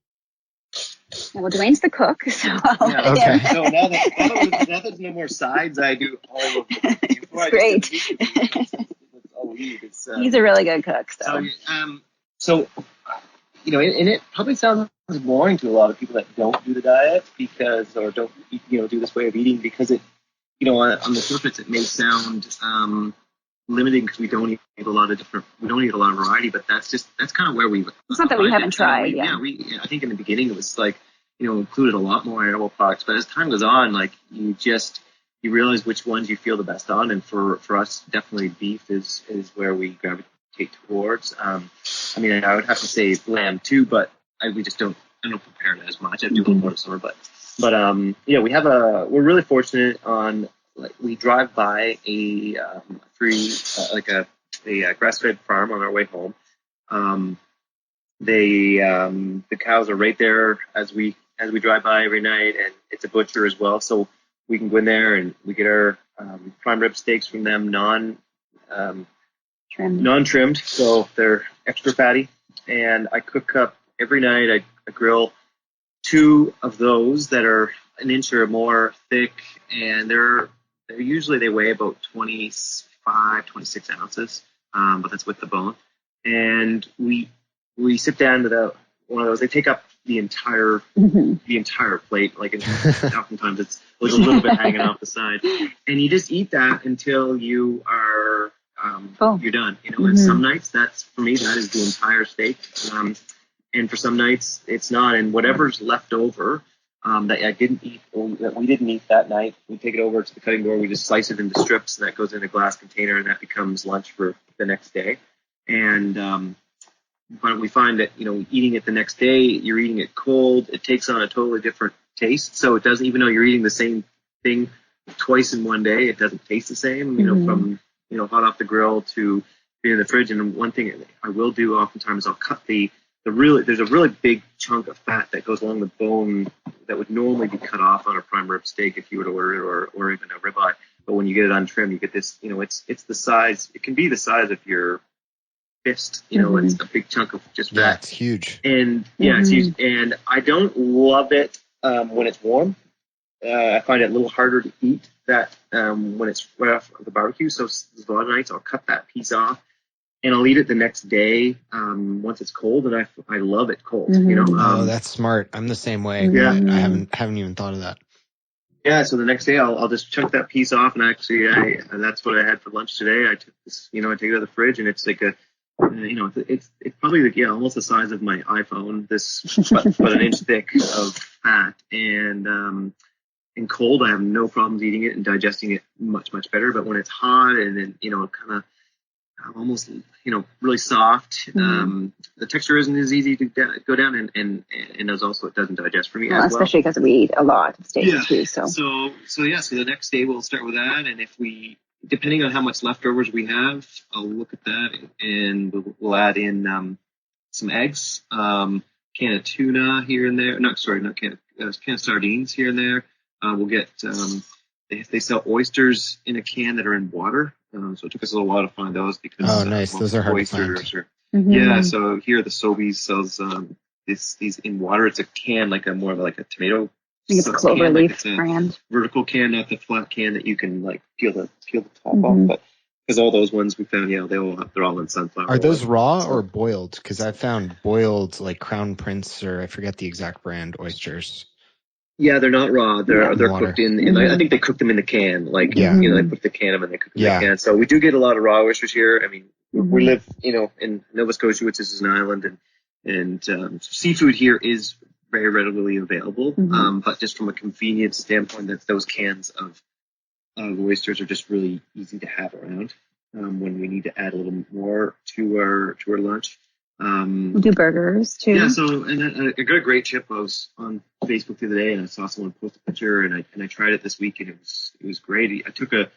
Well, Dwayne's the cook, so I'll Yeah, let okay. him. So now that there's no more sides, I do all of them. It's great. That's all we need. He's a really good cook, so. So, and it probably sounds boring to a lot of people that don't do the diet or don't, do this way of eating because it, on the surface it may sound limiting because we don't eat a lot of variety, but that's kind of where we've. It's not that we haven't tried. I think in the beginning it was like, included a lot more animal products, but as time goes on, like you realize which ones you feel the best on, and for us, definitely beef is where we gravitate towards. I would have to say lamb too, but I don't prepare it as much. I do a little more summer, but we're really fortunate on, like, we drive by a free a grass-fed farm on our way home. The cows are right there as we drive by every night, and it's a butcher as well, so we can go in there and we get our prime rib steaks from them, non-trimmed, so they're extra fatty. And I cook up every night. I grill 2 of those that are an inch or more thick, and they're usually they weigh about 25, 26 ounces, but that's with the bone. And we sit down to one of those. They take up the entire plate. Like, oftentimes it's like a little bit hanging off the side, and you just eat that until you are you're done. And some nights that is the entire steak, and for some nights it's not. And whatever's left over that I didn't eat, or that we didn't eat that night, we take it over to the cutting board. We just slice it into strips, and that goes in a glass container, and that becomes lunch for the next day. And but we find that, eating it the next day, you're eating it cold, it takes on a totally different taste. So it doesn't, even though you're eating the same thing twice in one day, it doesn't taste the same, from, hot off the grill to being in the fridge. And one thing I will do oftentimes, I'll cut there's a really big chunk of fat that goes along the bone that would normally be cut off on a prime rib steak if you were to order it, or even a ribeye. But when you get it untrimmed, you get this, it's the size, it can be the size of your fist, it's a big chunk of just fat. Yeah, it's huge. And it's huge. And I don't love it when it's warm. I find it a little harder to eat that when it's right off of the barbecue. So a lot of nights I'll cut that piece off and I'll eat it the next day once it's cold, and I love it cold. Oh, that's smart. I'm the same way. Yeah, I haven't even thought of that. Yeah, so the next day I'll just chunk that piece off, and actually that's what I had for lunch today. I took this, I take it out of the fridge, and it's like it's probably like, almost the size of my iPhone, but an inch thick of fat, and in cold I have no problems eating it and digesting it much better. But when it's hot and then kind of almost really soft, the texture isn't as easy to go down, and as also it doesn't digest for me as well. Especially because we eat a lot of steak too. So the next day we'll start with that, and if we, depending on how much leftovers we have, I'll look at that, and we'll add in some eggs, can of tuna here and there. Can of sardines here and there. We'll get they sell oysters in a can that are in water. So it took us a little while to find those because nice. Those are hard oysters to find. Yeah, so here the Sobeys sells these in water. It's a can, like more of like a tomato. I think it's a Cloverleaf brand. Vertical can, not the flat can that you can like peel the top off. But because all those ones we found, they're all in sunflower. Are those raw or boiled? Because I found boiled, like Crown Prince, or I forget the exact brand, oysters. Yeah, they're not raw. They're cooked in I think they cook them in the can. Like, they put the can of them and they cook them in the can. So we do get a lot of raw oysters here. I mean, we live, in Nova Scotia, which is an island, and seafood here is very readily available. But just from a convenience standpoint, that those cans of oysters are just really easy to have around when we need to add a little more to our lunch. We'll do burgers too. Yeah, so and I got a great chip. I was on Facebook the other day and I saw someone post a picture, and I tried it this week, and it was great. I took a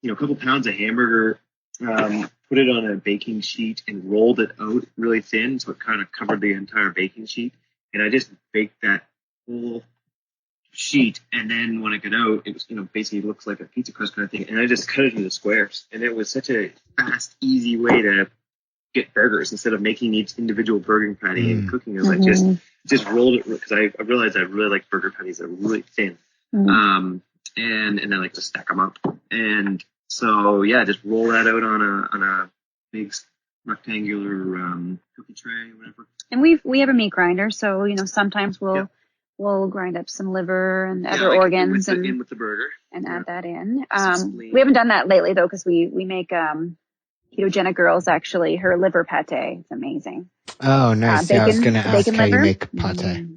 couple pounds of hamburger, put it on a baking sheet and rolled it out really thin so it kind of covered the entire baking sheet, and I just baked that whole sheet. And then when I got out, it was basically looks like a pizza crust kind of thing, and I just cut it into squares, and it was such a fast, easy way to get burgers instead of making each individual burger patty and cooking it. Like just rolled it, because I realized I really like burger patties that are really thin. And I like to stack them up. And so, yeah, just roll that out on a big rectangular cookie tray or whatever. And we have a meat grinder, so sometimes we'll grind up some liver and other organs and in with the burger and add that in. We haven't done that lately though, because we make ketogenic girls actually her liver pate. It's amazing. Oh, nice. I was going to ask how you make pate.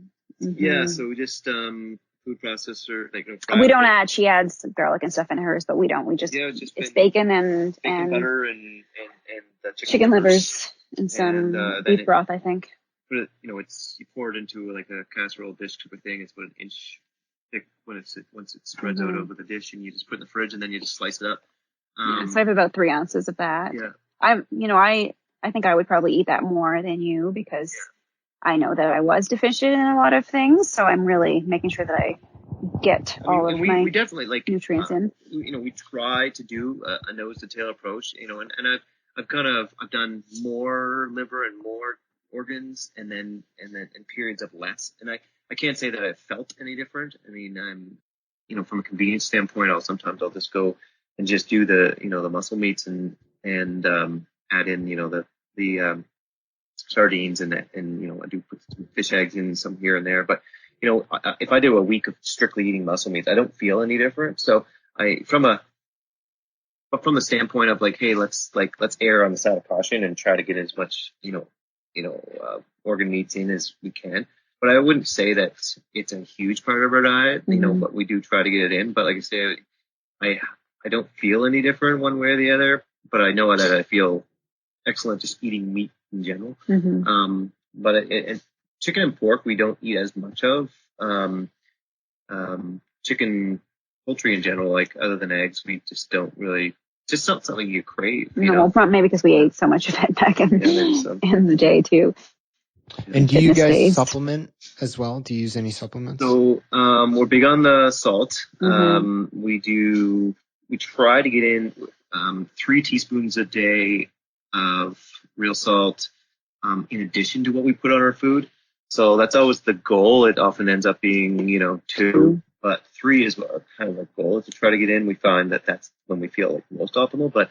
Yeah, so we just food processor. We don't add. She adds garlic and stuff in hers, but we don't. We just it's bacon and butter and chicken livers and some beef broth, I think. Put it, you pour it into like a casserole dish type of thing. It's about an inch thick once it spreads out over the dish, and you just put it in the fridge, and then you just slice it up. So I have about 3 ounces of that. Yeah. I think I would probably eat that more than you, because I know that I was deficient in a lot of things. So I'm really making sure that I get all of my we definitely nutrients in. We try to do a nose to tail approach, and I've done more liver and more organs and then periods of less. And I can't say that I've felt any different. I mean, I'm, from a convenience standpoint, I'll just go and just do the muscle meats and add in, the sardines and I do put some fish eggs in some here and there. But, if I do a week of strictly eating muscle meats, I don't feel any different. So from the standpoint of like, hey, let's err on the side of caution and try to get as much, organ meats in as we can. But I wouldn't say that it's a huge part of our diet, but we do try to get it in. But like I say, I don't feel any different one way or the other, but I know that I feel excellent just eating meat in general. But chicken and pork, we don't eat as much of. Chicken, poultry in general, like other than eggs, we just don't really, just not something you crave. Maybe because we ate so much of it back in the day too. And do you guys supplement as well? Do you use any supplements? So we're big on the salt. We try to get in 3 teaspoons a day of real salt in addition to what we put on our food. So that's always the goal. It often ends up being 2, but 3 is our kind of our goal, is to try to get in. We find that that's when we feel like most optimal. But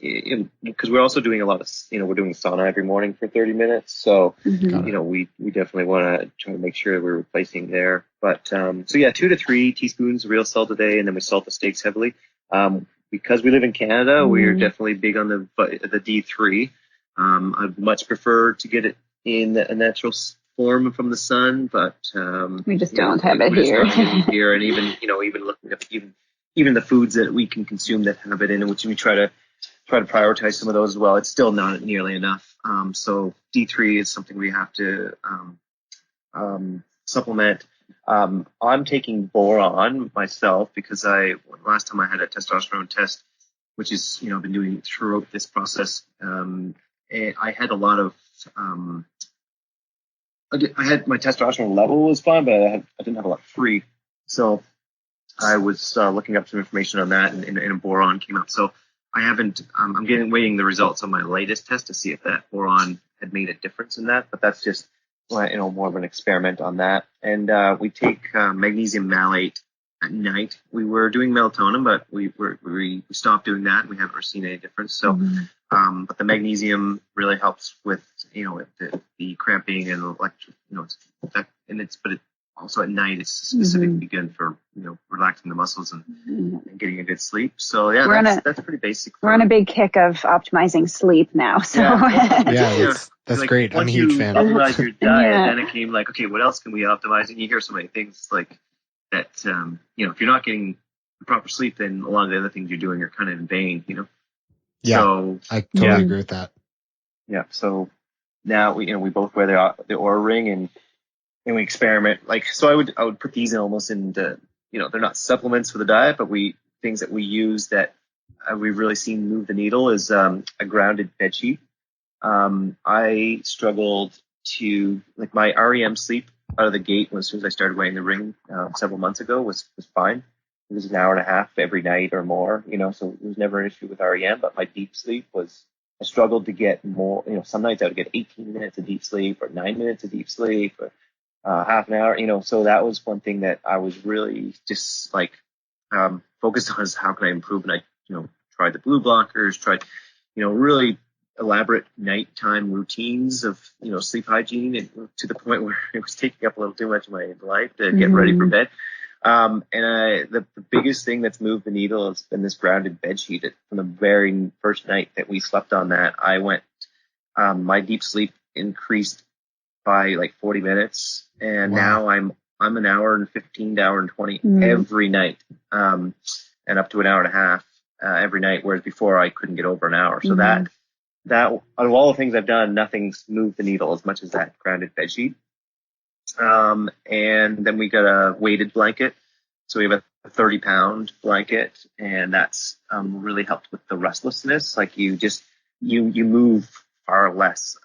because we're also doing a lot of, we're doing sauna every morning for 30 minutes. So, we definitely want to try to make sure we're replacing there. But, 2 to 3 teaspoons of real salt a day. And then we salt the steaks heavily. Because we live in Canada, we're definitely big on the D3. I'd much prefer to get it in a natural form from the sun, but, we just don't have it here. Here. And even looking at even the foods that we can consume that have it in, which we try to prioritize some of those as well. It's still not nearly enough. So D3 is something we have to supplement. I'm taking boron myself because last time I had a testosterone test, which is, I've been doing throughout this process. I had a lot of, I had my testosterone level was fine, but I didn't have a lot free. So I was looking up some information on that, and a boron came up. So I haven't. I'm waiting the results on my latest test to see if that boron had made a difference in that. But that's just more of an experiment on that. And we take magnesium malate at night. We were doing melatonin, but we stopped doing that. And we haven't seen any difference. So, but the magnesium really helps with the cramping and but it also at night it's specifically good for relaxing the muscles and getting a good sleep. So yeah, that's pretty basic. We're on a big kick of optimizing sleep now. So that's great. I'm a huge fan. Optimize your diet. Then it came like, okay, what else can we optimize? And you hear so many things like that. If you're not getting the proper sleep, then a lot of the other things you're doing are kind of in vain. Yeah, so, I totally agree with that. Yeah. So now we both wear the Oura Ring and we experiment. So I would put these almost into, they're not supplements for the diet, but things that we use that we've really seen move the needle is a grounded bed sheet. I struggled to, my REM sleep out of the gate as soon as I started wearing the ring several months ago was fine. It was an hour and a half every night or more, so it was never an issue with REM, but my deep sleep was I struggled to get more, some nights I would get 18 minutes of deep sleep or 9 minutes of deep sleep or half an hour, so that was one thing that I was really just like focused on is how can I improve. And I, tried the blue blockers, tried, really elaborate nighttime routines of, sleep hygiene, and to the point where it was taking up a little too much of my life to get ready for bed. The biggest thing that's moved the needle has been this grounded bed sheet. From the very first night that we slept on that, I went, my deep sleep increased by like 40 minutes. And now I'm an hour and 15 to hour and 20 every night. And up to an hour and a half, every night. Whereas before I couldn't get over an hour. So that out of all the things I've done, nothing's moved the needle as much as that grounded bed sheet. And then we got a weighted blanket. So we have a 30-pound blanket, and that's really helped with the restlessness. Like you move far less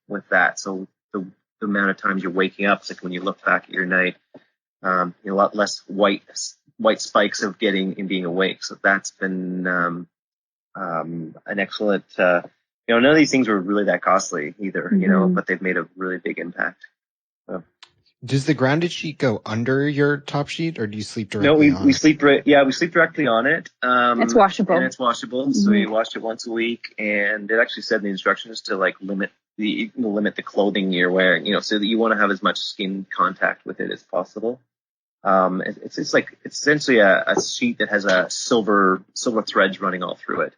with that. So the amount of times you're waking up, it's like when you look back at your night, a lot less white spikes of being awake. So that's been an excellent. None of these things were really that costly either, but they've made a really big impact. So. Does the grounded sheet go under your top sheet, or do you sleep directly on it? No, we sleep directly on it. It's washable. And it's washable, so you wash it once a week. And it actually said in the instructions to like limit the clothing you're wearing, so that you want to have as much skin contact with it as possible. It's essentially a sheet that has a silver threads running all through it.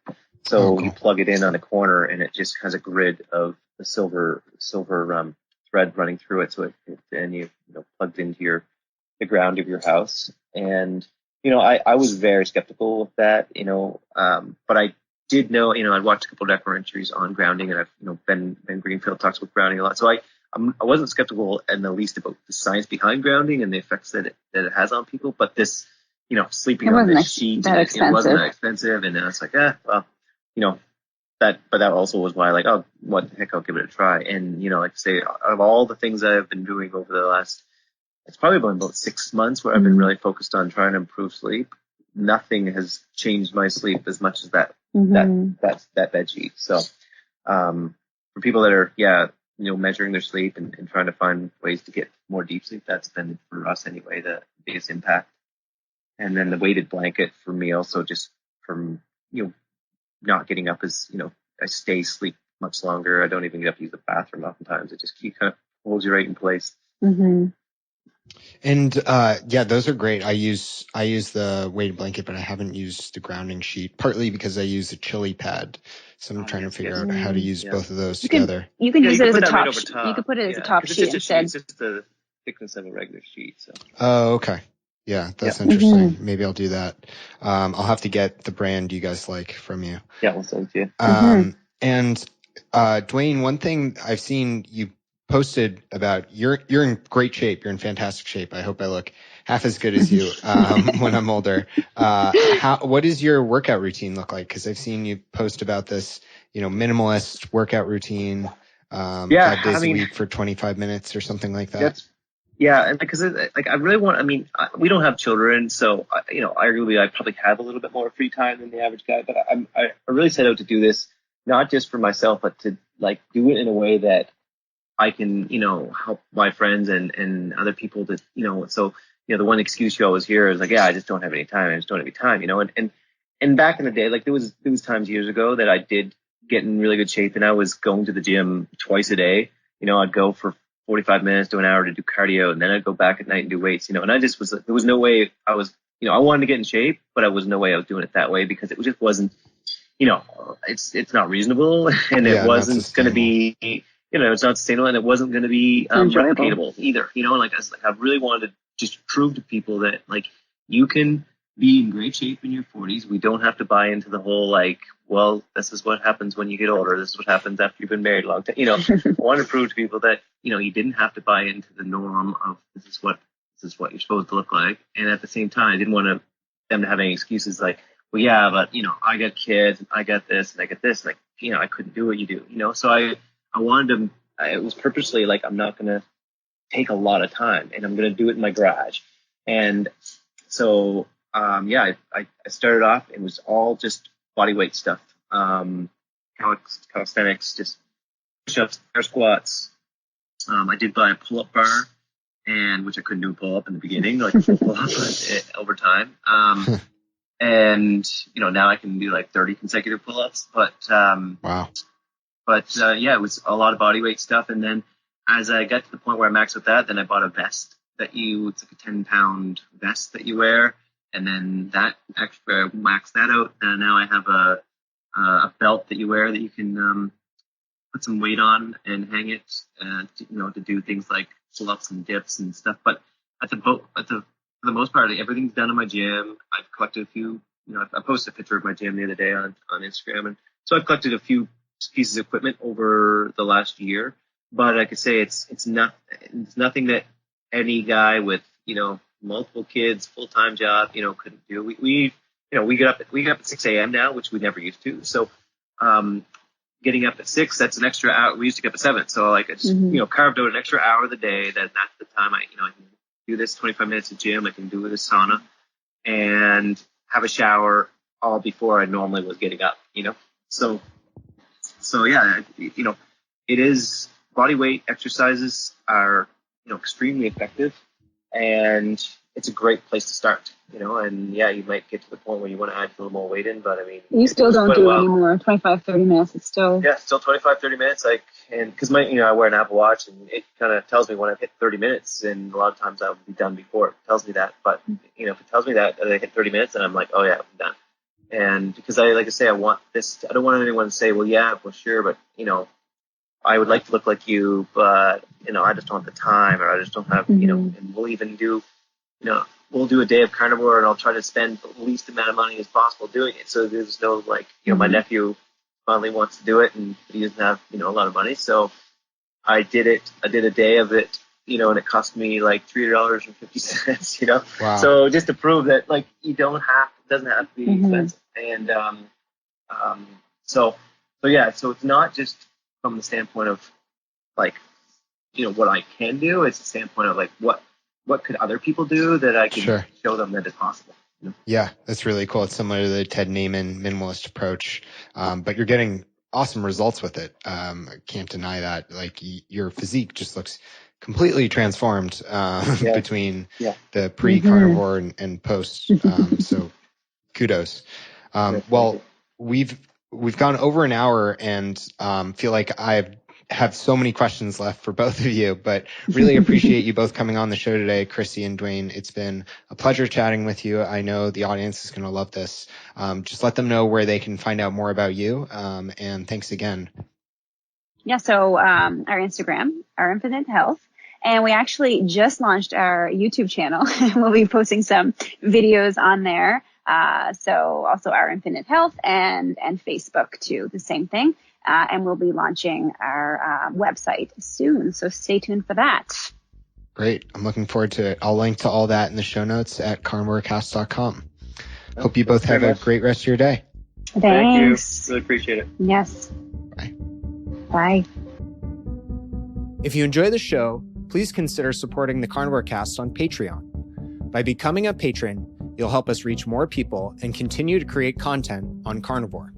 So you plug it in on a corner, and it just has a grid of the silver thread running through it. So and you plugged into the ground of your house. And I was very skeptical of that, but I did know, I'd watched a couple of documentaries on grounding, and I've Ben Greenfield talks about grounding a lot. So I wasn't skeptical in the least about the science behind grounding and the effects that it has on people. But this, sleeping on this sheet, it wasn't that expensive. And then it's like, but that also was why, like, oh, what the heck, I'll give it a try. And, like I say, of all the things I've been doing over the last, it's probably been about 6 months where I've been really focused on trying to improve sleep. Nothing has changed my sleep as much as that bed sheet. So, for people that are, measuring their sleep and trying to find ways to get more deep sleep, that's been, for us anyway, the biggest impact. And then the weighted blanket for me also, just from, not getting up as, I stay asleep much longer. I don't even get up to use the bathroom oftentimes. It just kind of holds you right in place. And those are great. I use the weighted blanket, but I haven't used the grounding sheet, partly because I use a chili pad. So I'm trying to figure out how to use both of those together. You can use it as a top. You could put it as a top sheet instead. It's just the thickness of a regular sheet. So. Oh, okay. Yeah, that's interesting. Maybe I'll do that. I'll have to get the brand you guys like from you. Yeah, we'll send it to you. And Dwayne, one thing I've seen you posted about, you're in great shape. You're in fantastic shape. I hope I look half as good as you when I'm older. What does your workout routine look like? Because I've seen you post about this, minimalist workout routine, 5 days a week for 25 minutes or something like that. And because I really want, we don't have children, so arguably I probably have a little bit more free time than the average guy. But I really set out to do this not just for myself, but to like do it in a way that I can, help my friends and other people to, so, the one excuse you always hear is like, I just don't have any time. I just don't have any time, and back in the day, like there was times years ago that I did get in really good shape, and I was going to the gym twice a day. I'd go for 45 minutes to an hour to do cardio, and then I'd go back at night and do weights, and I just was like, there was no way I was, I wanted to get in shape, but I was no way I was doing it that way because it just wasn't, it's not reasonable, and it wasn't going to be, it's not sustainable, and it wasn't going to be replicatable either. I really wanted to just prove to people that like you can be in great shape in your 40s. We don't have to buy into the whole like, well, this is what happens when you get older. This is what happens after you've been married a long time. I want to prove to people that you didn't have to buy into the norm of this is what you're supposed to look like. And at the same time, I didn't want them to have any excuses like, well, yeah, but I got kids and I got this and I got this, and I couldn't do what you do. So I wanted to. It was purposely like I'm not going to take a lot of time, and I'm going to do it in my garage. And so I started off. It was all just body weight stuff. calisthenics, just push-ups, air squats. I did buy a pull-up bar, which I couldn't do a pull-up in the beginning, like a full pull-up over time. And now I can do like 30 consecutive pull-ups. But wow. But it was a lot of body weight stuff. And then as I got to the point where I maxed out that, then I bought a vest it's like a 10-pound vest that you wear. And then that extra maxed that out. And now I have a belt that you wear that you can put some weight on and hang it, to do things like pull-ups and dips and stuff. But for the most part, everything's done in my gym. I've collected a few, I posted a picture of my gym the other day on Instagram. And so I've collected a few pieces of equipment over the last year. But like I say, it's nothing that any guy with, multiple kids, full-time job, couldn't do. We get up at 6 a.m. now, which we never used to. So, getting up at 6, that's an extra hour. We used to get up at 7. So like I just, carved out an extra hour of the day that's the time I can do this 25 minutes of gym. I can do it a sauna and have a shower all before I normally was getting up, So yeah, it is, body weight exercises are, extremely effective, and it's a great place to start, and yeah, you might get to the point where you want to add a little more weight in, but I mean, you still don't do it anymore. 25, 30 minutes. It's still, still 25, 30 minutes. Cause I wear an Apple Watch, and it kind of tells me when I've hit 30 minutes, and a lot of times I'll be done before it tells me that. But, if it tells me that I hit 30 minutes, then I'm like, oh yeah, I'm done. And because I want this, I don't want anyone to say, well, yeah, well, sure, but, I would like to look like you, but, I just don't have the time, or I just don't have, and we'll even do, we'll do a day of carnivore, and I'll try to spend the least amount of money as possible doing it. So there's no, my nephew finally wants to do it, and he doesn't have, a lot of money. So I did a day of it, and it cost me like $3.50, Wow. So just to prove that, it doesn't have to be expensive. And, so it's not just from the standpoint of what I can do. It's the standpoint of what could other people do that I can show them that it's possible. Yeah, that's really cool. It's similar to the Ted Naiman minimalist approach, but you're getting awesome results with it. I can't deny that. Your physique just looks completely transformed between the pre-carnivore and post. So kudos. Well, we've gone over an hour, and feel like I have so many questions left for both of you, but really appreciate you both coming on the show today, Krissy and Dwayne. It's been a pleasure chatting with you. I know the audience is going to love this. Just let them know where they can find out more about you. And thanks again. Yeah. So, our Instagram, Our Infinite Health. And we actually just launched our YouTube channel. We'll be posting some videos on there. So also Our Infinite Health, and Facebook too, the same thing. And we'll be launching our website soon. So stay tuned for that. Great. I'm looking forward to it. I'll link to all that in the show notes at carnivorecast.com. Hope you both have a great rest of your day. Thanks. Thank you. Really appreciate it. Yes. Bye. Bye. If you enjoy the show, please consider supporting the Carnivore Cast on Patreon. By becoming a patron, you'll help us reach more people and continue to create content on carnivore.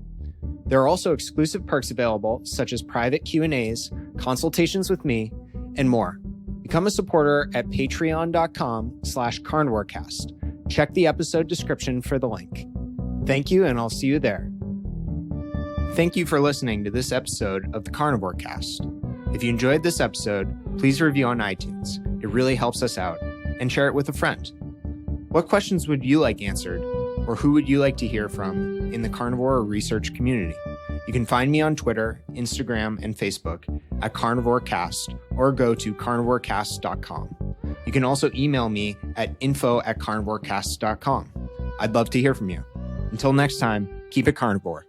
There are also exclusive perks available, such as private Q&As, consultations with me, and more. Become a supporter at patreon.com/carnivorecast. Check the episode description for the link. Thank you, and I'll see you there. Thank you for listening to this episode of the Carnivore Cast. If you enjoyed this episode, please review on iTunes. It really helps us out. And share it with a friend. What questions would you like answered, or who would you like to hear from in the carnivore research community? You can find me on Twitter, Instagram, and Facebook at CarnivoreCast, or go to carnivorecast.com. You can also email me at info@carnivorecast.com. I'd love to hear from you. Until next time, keep it carnivore.